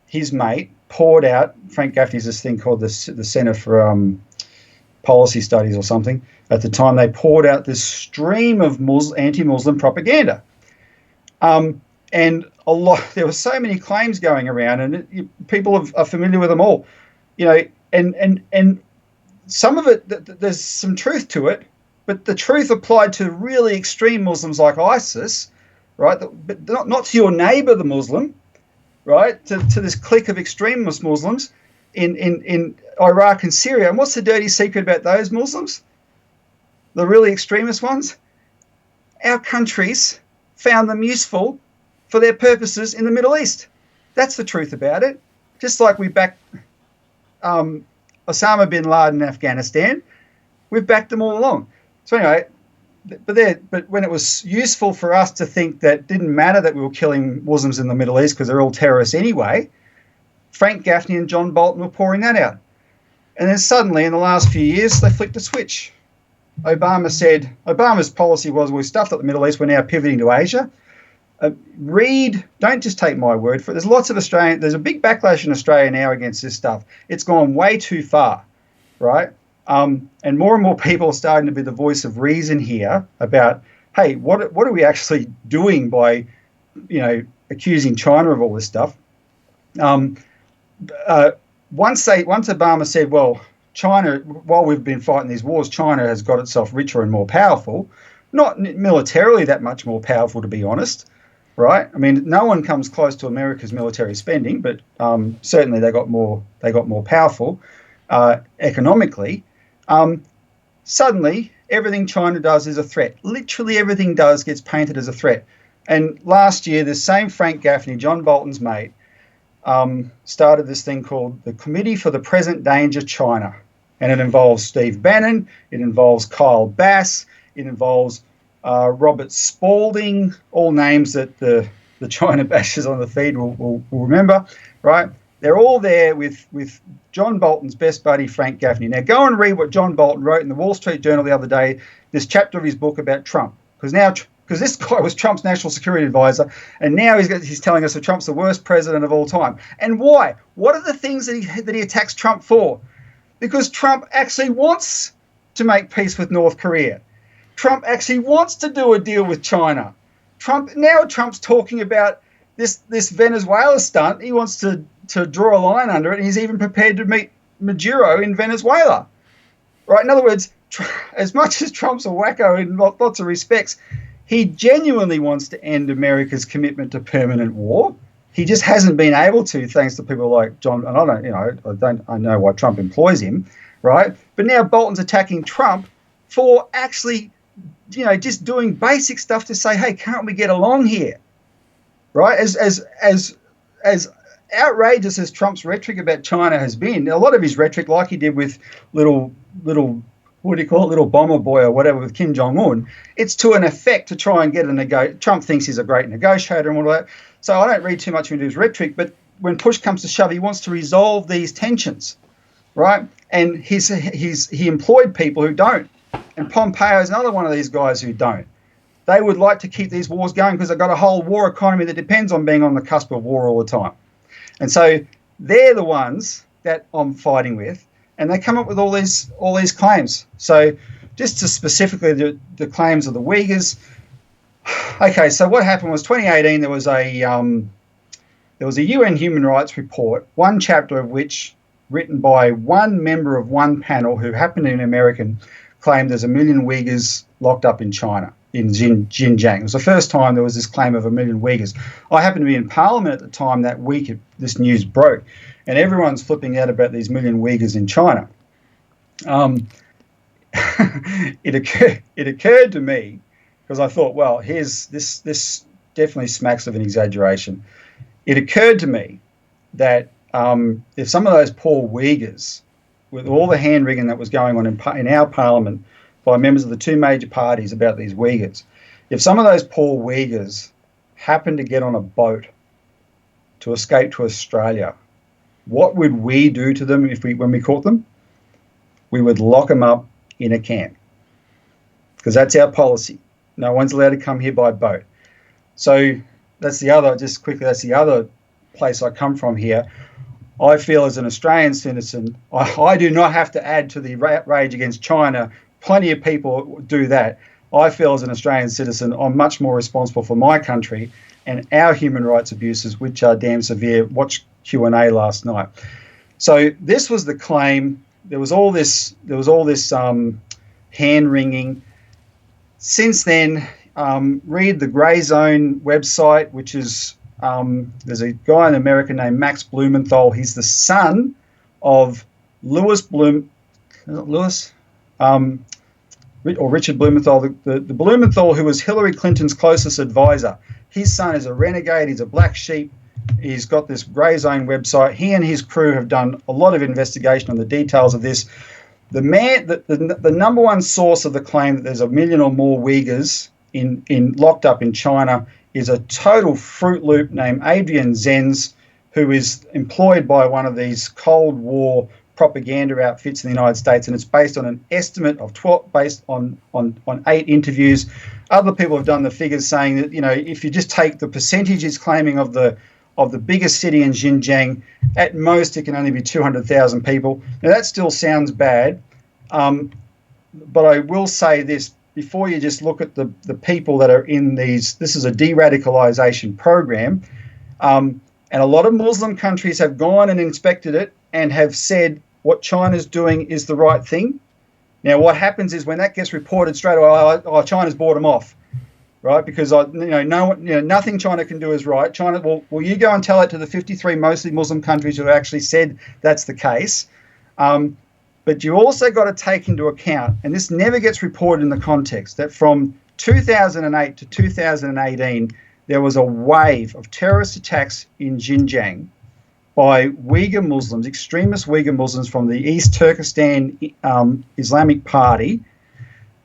his mate, poured out. Frank Gaffney's this thing called the Centre for Policy Studies or something. At the time, they poured out this stream of anti-Muslim propaganda. And there were so many claims going around, and people are familiar with them all, and some of it, there's some truth to it, but the truth applied to really extreme Muslims like ISIS, right? But not to your neighbor, the Muslim, right? To this clique of extremist Muslims in Iraq and Syria. And what's the dirty secret about those Muslims? The really extremist ones? Our countries found them useful for their purposes in the Middle East. That's the truth about it. just like we backed Osama bin Laden in Afghanistan, we've backed them all along. So anyway, but when it was useful for us to think that it didn't matter that we were killing Muslims in the Middle East because they're all terrorists anyway, Frank Gaffney and John Bolton were pouring that out. And then suddenly, in the last few years, they flicked a switch. Obama's policy was, we stuffed up the Middle East, we're now pivoting to Asia. Don't just take my word for it. There's a big backlash in Australia now against this stuff. It's gone way too far, right? And more people are starting to be the voice of reason here about, hey, what are we actually doing by, accusing China of all this stuff? Once Obama said, well, China, while we've been fighting these wars, China has got itself richer and more powerful, not militarily that much more powerful, to be honest, right? I mean, no one comes close to America's military spending, but certainly they got more powerful economically. Suddenly, everything China does is a threat. Literally everything gets painted as a threat. And last year, this same Frank Gaffney, John Bolton's mate, started this thing called the Committee for the Present Danger China. And it involves Steve Bannon, it involves Kyle Bass, it involves Robert Spalding, all names that the China bashers on the feed will remember, right? They're all there with John Bolton's best buddy, Frank Gaffney. Now, go and read what John Bolton wrote in the Wall Street Journal the other day, this chapter of his book about Trump. Because this guy was Trump's national security advisor, and now he's telling us that Trump's the worst president of all time. And why? What are the things that he attacks Trump for? Because Trump actually wants to make peace with North Korea. Trump actually wants to do a deal with China. Trump's talking about this Venezuela stunt. He wants to draw a line under it, and he's even prepared to meet Maduro in Venezuela. Right? In other words, as much as Trump's a wacko in lots of respects, he genuinely wants to end America's commitment to permanent war. He just hasn't been able to, thanks to people like John. And I know why Trump employs him, right? But now Bolton's attacking Trump for actually, just doing basic stuff to say, hey, can't we get along here, right? As outrageous as Trump's rhetoric about China has been, a lot of his rhetoric, like he did with little what do you call it, little bomber boy or whatever with Kim Jong-un, it's to an effect to try and get Trump thinks he's a great negotiator and all that. So I don't read too much into his rhetoric, but when push comes to shove, he wants to resolve these tensions, right? And he employed people who don't. And Pompeo is another one of these guys who don't. They would like to keep these wars going because they've got a whole war economy that depends on being on the cusp of war all the time. And so they're the ones that I'm fighting with. And they come up with all these claims. So just to specifically the claims of the Uyghurs. Okay, so what happened was 2018 there was a UN human rights report, one chapter of which, written by one member of one panel who happened to be an American, claimed there's 1 million Uyghurs locked up in China, in Xinjiang. It was the first time there was this claim of 1 million Uyghurs. I happened to be in Parliament at the time that week this news broke. And everyone's flipping out about these 1 million Uyghurs in China. It occurred to me, because I thought, well, this definitely smacks of an exaggeration. It occurred to me that if some of those poor Uyghurs, with all the hand-wringing that was going on in our Parliament by members of the two major parties about these Uyghurs, if some of those poor Uyghurs happened to get on a boat to escape to Australia, what would we do to them when we caught them? We would lock them up in a camp, because that's our policy. No one's allowed to come here by boat. So that's the other place I come from here. I feel as an Australian citizen, I do not have to add to the rage against China. Plenty of people do that. I feel as an Australian citizen, I'm much more responsible for my country and our human rights abuses, which are damn severe. Watch Q&A last night. So this was the claim. There was all this hand-wringing. Since then, read the Grey Zone website, which is, there's a guy in America named Max Blumenthal. He's the son of Richard Blumenthal, the Blumenthal who was Hillary Clinton's closest advisor. His son is a renegade. He's a black sheep. He's got this grey zone website. He and his crew have done a lot of investigation on the details of this. The number one source of the claim that there's 1 million or more Uyghurs in locked up in China is a total Fruit Loop named Adrian Zenz, who is employed by one of these Cold War propaganda outfits in the United States, and it's based on an estimate of 12, based on 8 interviews. Other people have done the figures saying that, if you just take the percentage he's claiming of the biggest city in Xinjiang, at most it can only be 200,000 people. Now that still sounds bad, but I will say this, before you just look at the people that are in this is a de-radicalization program, and a lot of Muslim countries have gone and inspected it and have said what China's doing is the right thing. Now, what happens is when that gets reported straight away, China's bought them off, right? Because nothing China can do is right. China, well, you go and tell it to the 53 mostly Muslim countries who actually said that's the case. But you also got to take into account, and this never gets reported in the context, that from 2008 to 2018, there was a wave of terrorist attacks in Xinjiang by Uyghur Muslims, extremist Uyghur Muslims from the East Turkestan Islamic Party.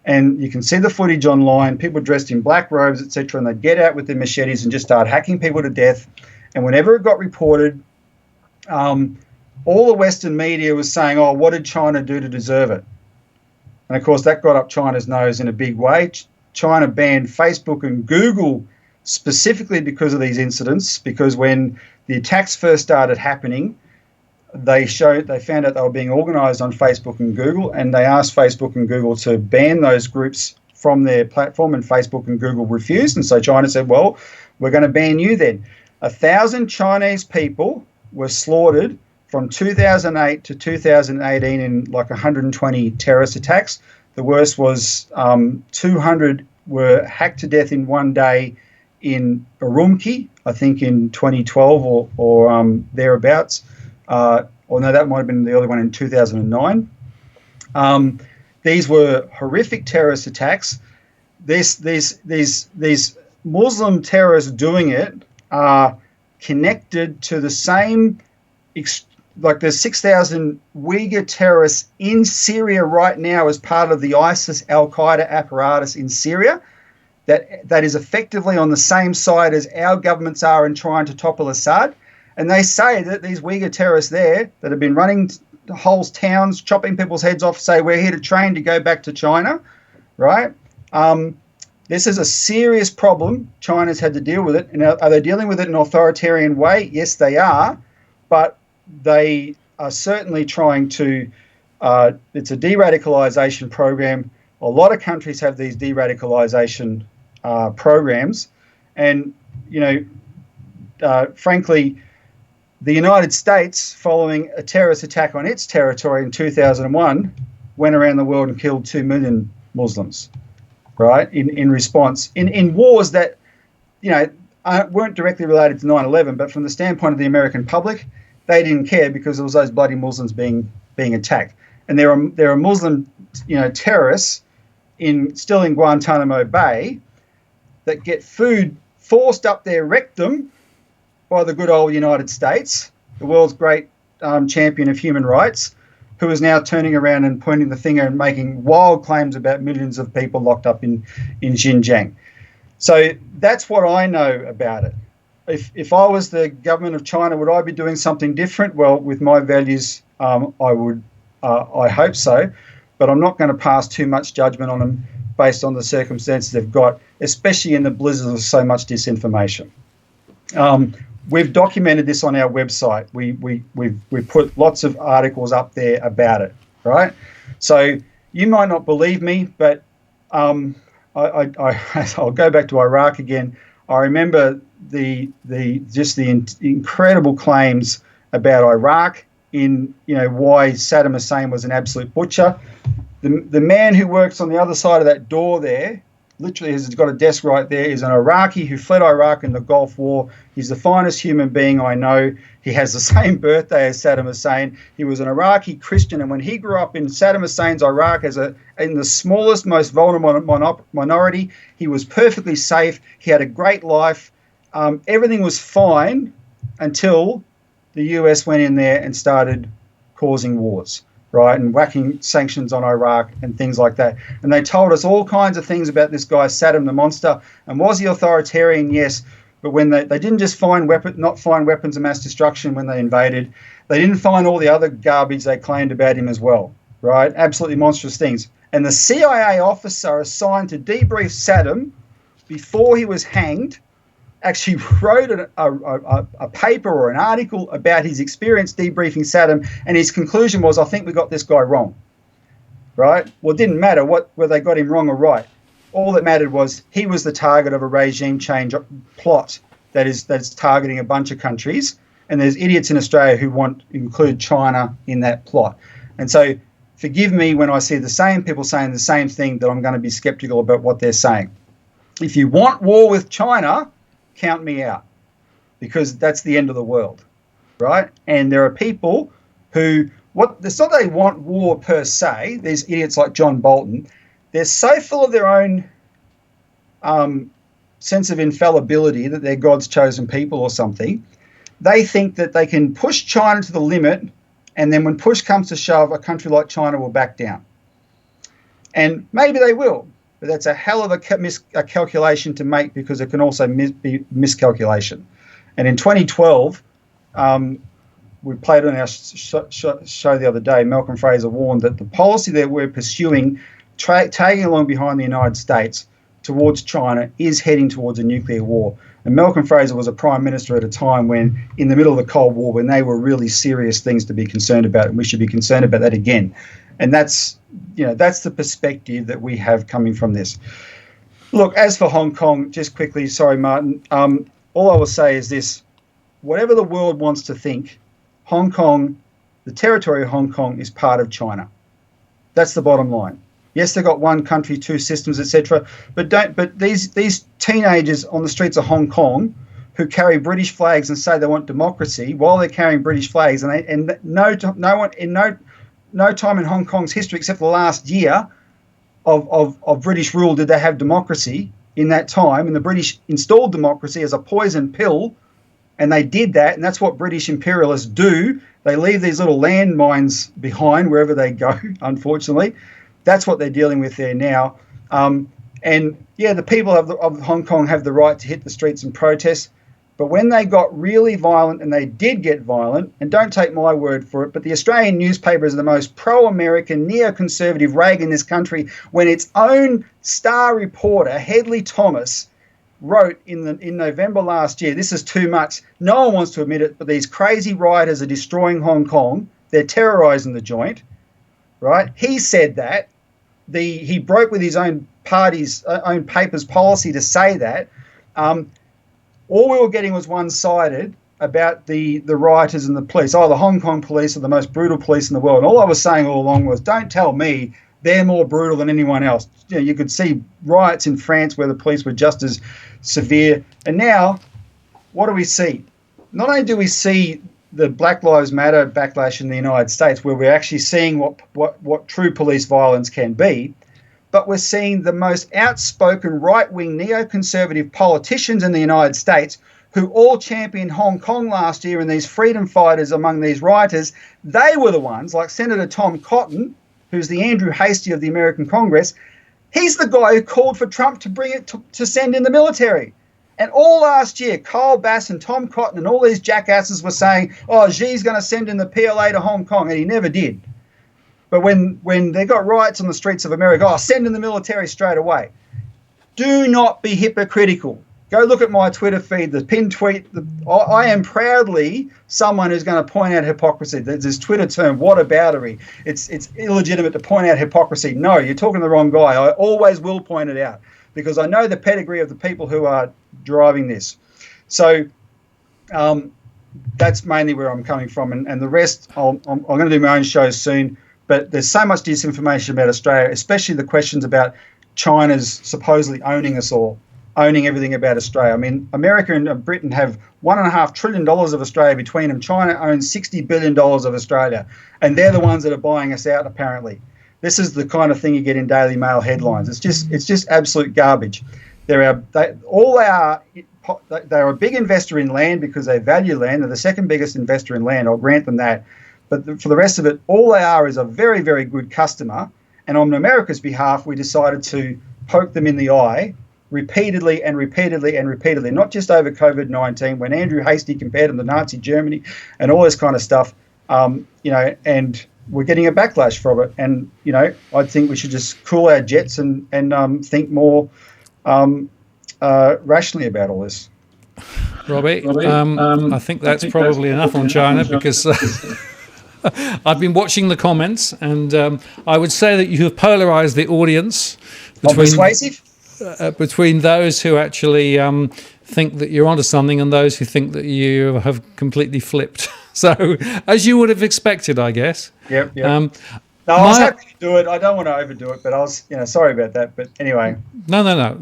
And you can see the footage online, people dressed in black robes, etc., and they'd get out with their machetes and just start hacking people to death. And whenever it got reported, all the Western media was saying, oh, what did China do to deserve it? And, of course, that got up China's nose in a big way. China banned Facebook and Google specifically because of these incidents, because when the attacks first started happening, they found out they were being organised on Facebook and Google, and they asked Facebook and Google to ban those groups from their platform, and Facebook and Google refused. And so China said, well, we're going to ban you then. 1,000 Chinese people were slaughtered from 2008 to 2018 in like 120 terrorist attacks. The worst was 200 were hacked to death in one day in Urumqi, I think in 2012 or thereabouts. Or no, that might have been the early one in 2009. These were horrific terrorist attacks. These Muslim terrorists doing it are connected to the same, like there's 6,000 Uyghur terrorists in Syria right now as part of the ISIS Al-Qaeda apparatus in Syria that is effectively on the same side as our governments are in trying to topple Assad. And they say that these Uyghur terrorists there that have been running whole towns, chopping people's heads off, say we're here to train to go back to China, right? This is a serious problem. China's had to deal with it. And are they dealing with it in an authoritarian way? Yes, they are. But they are certainly trying to, it's a de-radicalization program. A lot of countries have these de-radicalization programs. And, frankly, the United States, following a terrorist attack on its territory in 2001, went around the world and killed 2 million Muslims, right, in response. In wars that, weren't directly related to 9/11, but from the standpoint of the American public, they didn't care because it was those bloody Muslims being attacked. And there are Muslim, terrorists still in Guantanamo Bay that get food forced up their rectum by the good old United States, the world's great champion of human rights, who is now turning around and pointing the finger and making wild claims about millions of people locked up in Xinjiang. So that's what I know about it. If I was the government of China, would I be doing something different? Well, with my values, I would. I hope so, but I'm not going to pass too much judgment on them based on the circumstances they've got, especially in the blizzard of so much disinformation. We've documented this on our website. We've put lots of articles up there about it, right? So you might not believe me, but I'll go back to Iraq again. I remember the incredible claims about Iraq in why Saddam Hussein was an absolute butcher. The man who works on the other side of that door there, literally has got a desk right there, is an Iraqi who fled Iraq in the Gulf War. He's the finest human being I know. He has the same birthday as Saddam Hussein. He was an Iraqi Christian, and when he grew up in Saddam Hussein's Iraq in the smallest, most vulnerable minority, he was perfectly safe. He had a great life. Everything was fine until the US went in there and started causing wars, right, and whacking sanctions on Iraq and things like that. And they told us all kinds of things about this guy, Saddam the monster. And was he authoritarian? Yes. But when they didn't just not find weapons of mass destruction when they invaded, they didn't find all the other garbage they claimed about him as well, right? Absolutely monstrous things. And the CIA officer assigned to debrief Saddam before he was hanged actually wrote a paper or an article about his experience debriefing Saddam, and his conclusion was, I think we got this guy wrong, right? Well, it didn't matter whether they got him wrong or right. All that mattered was he was the target of a regime change plot that's targeting a bunch of countries, and there's idiots in Australia who want to include China in that plot. And so forgive me when I see the same people saying the same thing, that I'm going to be skeptical about what they're saying. If you want war with China, count me out, because that's the end of the world, right? And there are people who, it's not that they want war per se. There's idiots like John Bolton. They're so full of their own sense of infallibility that they're God's chosen people or something. They think that they can push China to the limit, and then when push comes to shove, a country like China will back down. And maybe they will. But that's a hell of a calculation to make, because it can also be miscalculation. And in 2012, we played on our show the other day, Malcolm Fraser warned that the policy that we're pursuing, tagging along behind the United States towards China, is heading towards a nuclear war. And Malcolm Fraser was a prime minister at a time when, in the middle of the Cold War, when they were really serious things to be concerned about, and we should be concerned about that again. And that's the perspective that we have coming from this. Look, as for Hong Kong, just quickly, sorry, Martin, all I will say is this: whatever the world wants to think, Hong Kong, the territory of Hong Kong, is part of China. That's the bottom line. Yes, they've got one country, two systems, etc. But these teenagers on the streets of Hong Kong who carry British flags and say they want democracy while they're carrying British flags, and no time in Hong Kong's history except the last year of British rule did they have democracy in that time. And the British installed democracy as a poison pill, and they did that. And that's what British imperialists do. They leave these little landmines behind wherever they go, unfortunately. That's what they're dealing with there now. And yeah, the people of Hong Kong have the right to hit the streets and protest. But when they got really violent, and they did get violent, and don't take my word for it, but the Australian newspapers are the most pro-American, neoconservative rag in this country, when its own star reporter, Hedley Thomas, wrote in November last year, this is too much. No one wants to admit it, but these crazy rioters are destroying Hong Kong. They're terrorising the joint, right? He said that. He broke with his own party's own paper's policy to say that. All we were getting was one-sided about the rioters and the police. Oh, the Hong Kong police are the most brutal police in the world. And all I was saying all along was, don't tell me they're more brutal than anyone else. You could see riots in France where the police were just as severe. And now, what do we see? Not only do we see the Black Lives Matter backlash in the United States, where we're actually seeing what true police violence can be, but we're seeing the most outspoken right-wing neoconservative politicians in the United States, who all championed Hong Kong last year, and these freedom fighters among these rioters. They were the ones, like Senator Tom Cotton, who's the Andrew Hastie of the American Congress. He's the guy who called for Trump to send in the military. And all last year, Kyle Bass and Tom Cotton and all these jackasses were saying, oh, Xi's going to send in the PLA to Hong Kong, and he never did. But when they got riots on the streets of America, oh, send in the military straight away. Do not be hypocritical. Go look at my Twitter feed, the pinned tweet. I am proudly someone who's going to point out hypocrisy. There's this Twitter term, whataboutery. It's illegitimate to point out hypocrisy. No, you're talking to the wrong guy. I always will point it out, because I know the pedigree of the people who are driving this. So that's mainly where I'm coming from. And the rest, I'm going to do my own shows soon. But there's so much disinformation about Australia, especially the questions about China's supposedly owning us all, owning everything about Australia. I mean, America and Britain have $1.5 trillion of Australia between them. China owns $60 billion of Australia, and they're the ones that are buying us out, apparently. This is the kind of thing you get in Daily Mail headlines. It's just absolute garbage. they're a big investor in land because they value land. They're the second biggest investor in land. I'll grant them that. But for the rest of it, all they are is a very, very good customer. And on America's behalf, we decided to poke them in the eye repeatedly and repeatedly and repeatedly, not just over COVID-19, when Andrew Hastie compared them to Nazi Germany and all this kind of stuff, and we're getting a backlash from it. And, I think we should just cool our jets and think more rationally about all this. Robbie, I think that's probably enough on China because I've been watching the comments, and I would say that you have polarised the audience between those who actually think that you're onto something and those who think that you have completely flipped. So, as you would have expected, I guess. Yep. No, I was happy to do it. I don't want to overdo it, but I was, sorry about that. But anyway. No.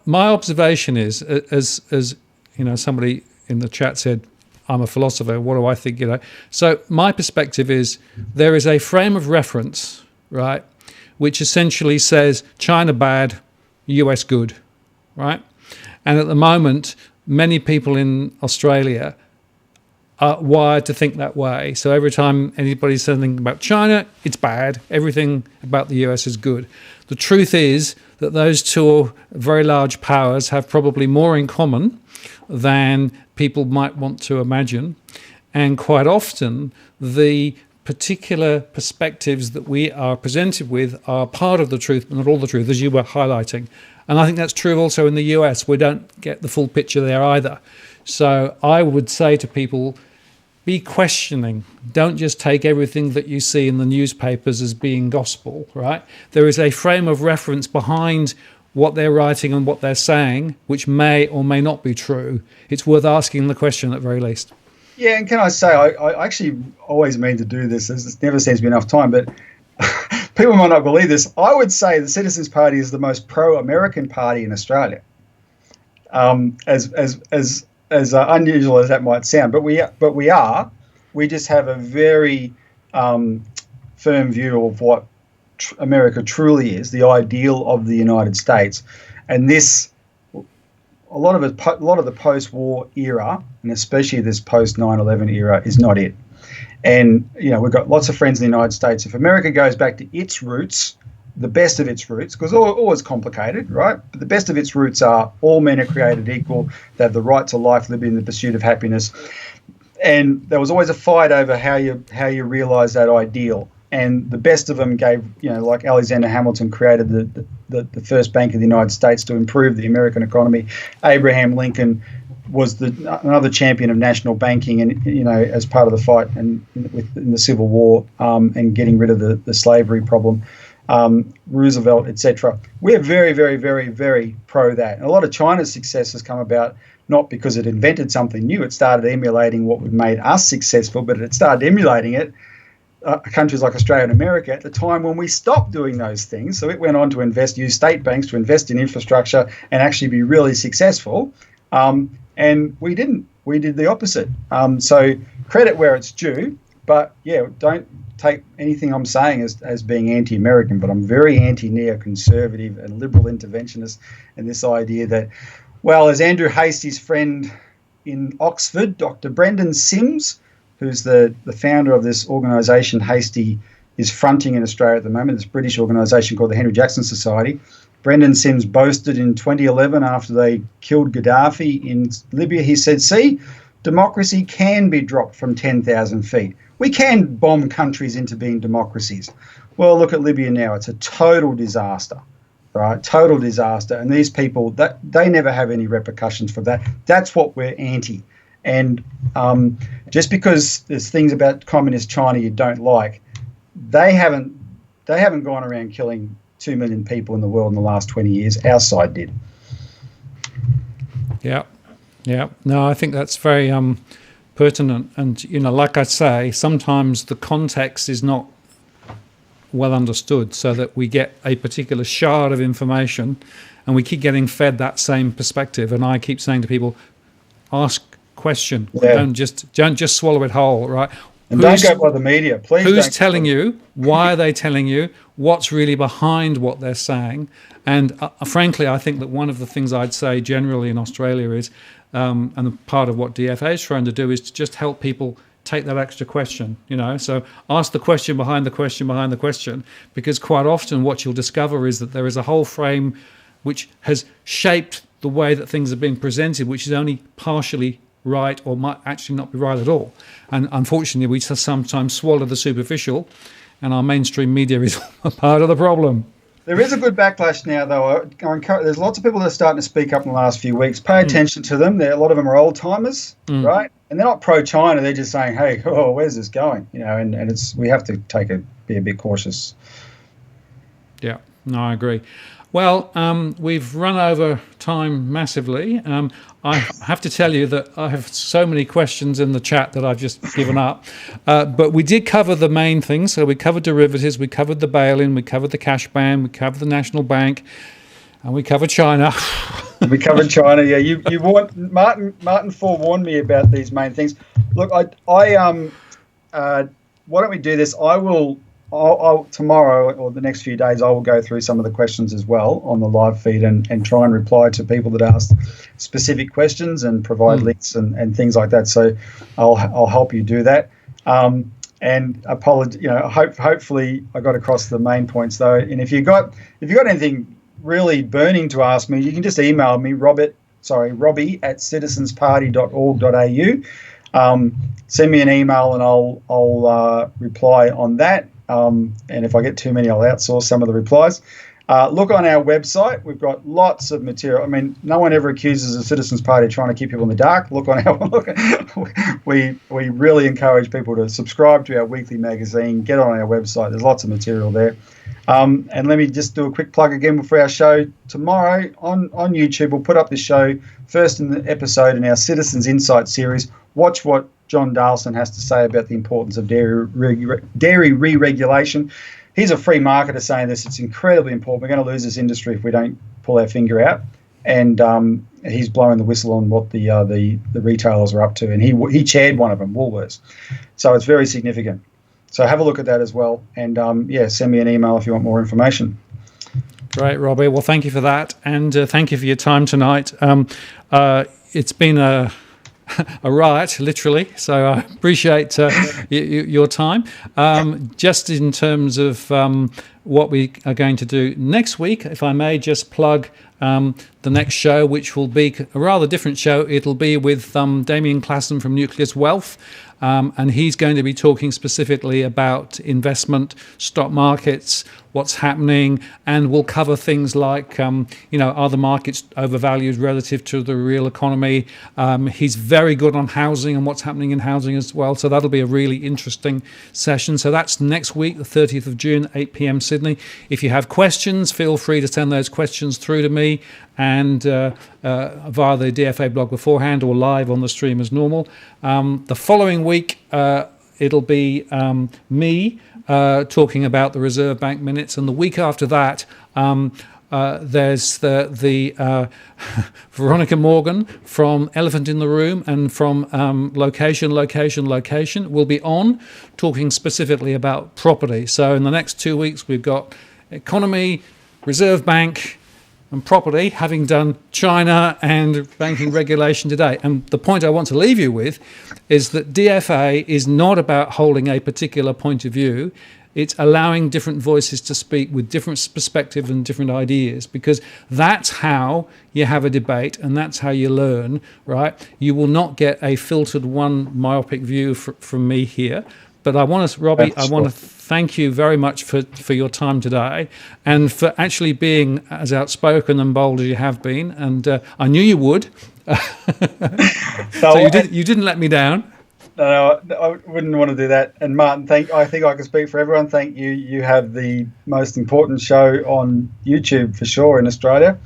My observation is, as somebody in the chat said, I'm a philosopher. What do I think? So my perspective is there is a frame of reference, right, which essentially says China bad, US good, right? And at the moment, many people in Australia are wired to think that way. So every time anybody says anything about China, it's bad. Everything about the US is good. The truth is that those two very large powers have probably more in common than people might want to imagine. And quite often, the particular perspectives that we are presented with are part of the truth, but not all the truth, as you were highlighting. And I think that's true also in the US. We don't get the full picture there either. So I would say to people, be questioning. Don't just take everything that you see in the newspapers as being gospel, right? There is a frame of reference behind what they're writing and what they're saying, which may or may not be true. It's worth asking the question at very least. Yeah, and can I say, I actually always mean to do this. There never seems to be enough time, but people might not believe this. I would say the Citizens Party is the most pro-American party in Australia. As unusual as that might sound, but we are. We just have a very firm view of what America truly is, the ideal of the United States, and this. A lot of the post-war era, and especially this post-9/11 era, is not it. And we've got lots of friends in the United States. If America goes back to its roots, the best of its roots, because all is complicated, right? But the best of its roots are all men are created equal. They have the right to life, liberty, and the pursuit of happiness. And there was always a fight over how you realise that ideal. And the best of them gave, like Alexander Hamilton created the first Bank of the United States to improve the American economy. Abraham Lincoln was another champion of national banking, and as part of the fight in the Civil War and getting rid of the slavery problem. Roosevelt, etc. We're very, very, very, very pro that. And a lot of China's success has come about not because it invented something new. It started emulating what made us successful, but it started emulating it. Countries like Australia and America at the time when we stopped doing those things. So it went on to use state banks to invest in infrastructure and actually be really successful. And we didn't. We did the opposite. So credit where it's due. But yeah, don't take anything I'm saying as being anti-American, but I'm very anti-neoconservative and liberal interventionist, and this idea that, well, as Andrew Hastie's friend in Oxford, Dr. Brendan Sims, who's the founder of this organisation Hastie is fronting in Australia at the moment, this British organisation called the Henry Jackson Society. Brendan Sims boasted in 2011 after they killed Gaddafi in Libya, he said, see, democracy can be dropped from 10,000 feet. We can bomb countries into being democracies. Well, look at Libya now. It's a total disaster, right? Total disaster. And these people, they never have any repercussions for that. That's what we're anti. And just because there's things about communist China you don't like, they haven't gone around killing 2 million people in the world in the last 20 years. Our side did. Yeah. No, I think that's very pertinent. And, like I say, sometimes the context is not well understood, so that we get a particular shard of information and we keep getting fed that same perspective. And I keep saying to people, ask question. Yeah. Don't just swallow it whole, right? And don't go by the media, please. Who's telling you? Why are they telling you? What's really behind what they're saying? And frankly, I think that one of the things I'd say generally in Australia is, and part of what DFA is trying to do is to just help people take that extra question, So ask the question behind the question behind the question, because quite often what you'll discover is that there is a whole frame which has shaped the way that things have been presented, which is only partially right or might actually not be right at all. And unfortunately, we sometimes swallow the superficial, and our mainstream media is a part of the problem. There is a good backlash now, though. There's lots of people that are starting to speak up in the last few weeks. Pay attention to them. A lot of them are old-timers, right? And they're not pro-China. They're just saying, hey, where's this going? And we have to be a bit cautious. Yeah, no, I agree. Well, we've run over time massively. I have to tell you that I have so many questions in the chat that I've just given up. But we did cover the main things. So we covered derivatives, we covered the bail-in, we covered the cash ban, we covered the national bank, and we covered China. We covered China. Yeah, you want Martin forewarned me about these main things. Look, why don't we do this? I'll tomorrow or the next few days, I will go through some of the questions as well on the live feed and try and reply to people that ask specific questions and provide links and things like that. So I'll help you do that. And hopefully I got across the main points though. And if you got anything really burning to ask me, you can just email me, Robbie at citizensparty.org.au. Send me an email and I'll reply on that. And if I get too many, I'll outsource some of the replies. Look on our website. We've got lots of material. I mean, no one ever accuses the Citizens Party of trying to keep people in the dark. We really encourage people to subscribe to our weekly magazine. Get on our website. There's lots of material there. And let me just do a quick plug again for our show tomorrow on YouTube. We'll put up this show first in the episode in our Citizens Insight series. Watch what John Darlson has to say about the importance of dairy re-regulation. He's a free marketer saying this. It's incredibly important. We're going to lose this industry if we don't pull our finger out. And he's blowing the whistle on what the retailers are up to. And he chaired one of them, Woolworths. So it's very significant. So have a look at that as well. And, send me an email if you want more information. Great, Robbie. Well, thank you for that. And thank you for your time tonight. It's been a riot, literally. So I appreciate your time. Just in terms of what we are going to do next week, if I may just plug the next show, which will be a rather different show. It'll be with Damien Klassen from Nucleus Wealth. And he's going to be talking specifically about investment, stock markets, what's happening, and we'll cover things like, are the markets overvalued relative to the real economy? He's very good on housing and what's happening in housing as well. So that'll be a really interesting session. So that's next week, the 30th of June, 8 p.m. Sydney. If you have questions, feel free to send those questions through to me and via the DFA blog beforehand or live on the stream as normal. The following week, it'll be me talking about the Reserve Bank minutes, and the week after that, there's the Veronica Morgan from Elephant in the Room and from Location will be on talking specifically about property. So in the next 2 weeks, we've got economy, Reserve Bank, and property, having done China and banking regulation today. And the point I want to leave you with is that DFA is not about holding a particular point of view. It's allowing different voices to speak with different perspectives and different ideas, because that's how you have a debate and that's how you learn, right? You will not get a filtered one myopic view from me here. But I want to, Robbie, I want to thank you very much for your time today and for actually being as outspoken and bold as you have been. And I knew you would. So you didn't let me down. No, I wouldn't want to do that. And Martin, I think I can speak for everyone. Thank you. You have the most important show on YouTube for sure in Australia.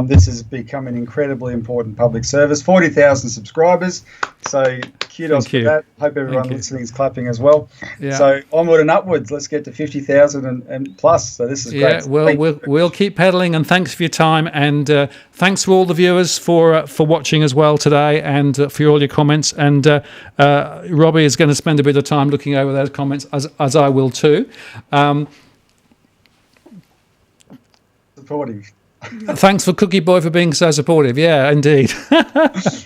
This has become an incredibly important public service. 40,000 subscribers. So kudos for that. Hope everyone listening is clapping as well. Yeah. So onward and upwards. Let's get to 50,000 and plus. So this is great. Yeah, well, we'll keep pedaling, and thanks for your time, and thanks to all the viewers for watching as well today, and for all your comments. And Robbie is going to spend a bit of time looking over those comments, as I will too. Supportive. Thanks for Cookie Boy for being so supportive. Yeah, indeed.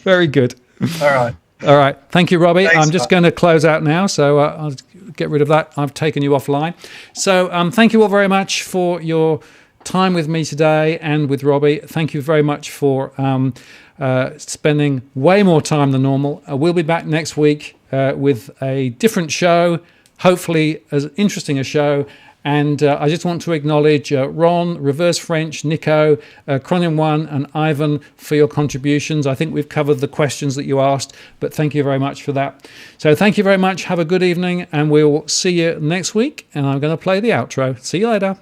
Very good. All right. Thank you, Robbie. Thanks, I'm just going to close out now, so I'll get rid of that. I've taken you offline. So thank you all very much for your time with me today and with Robbie. Thank you very much for spending way more time than normal. We'll be back next week with a different show, hopefully as interesting a show. And I just want to acknowledge Ron, Reverse French, Nico, Cronin1 and Ivan for your contributions. I think we've covered the questions that you asked, but thank you very much for that. So thank you very much. Have a good evening, and we'll see you next week. And I'm going to play the outro. See you later.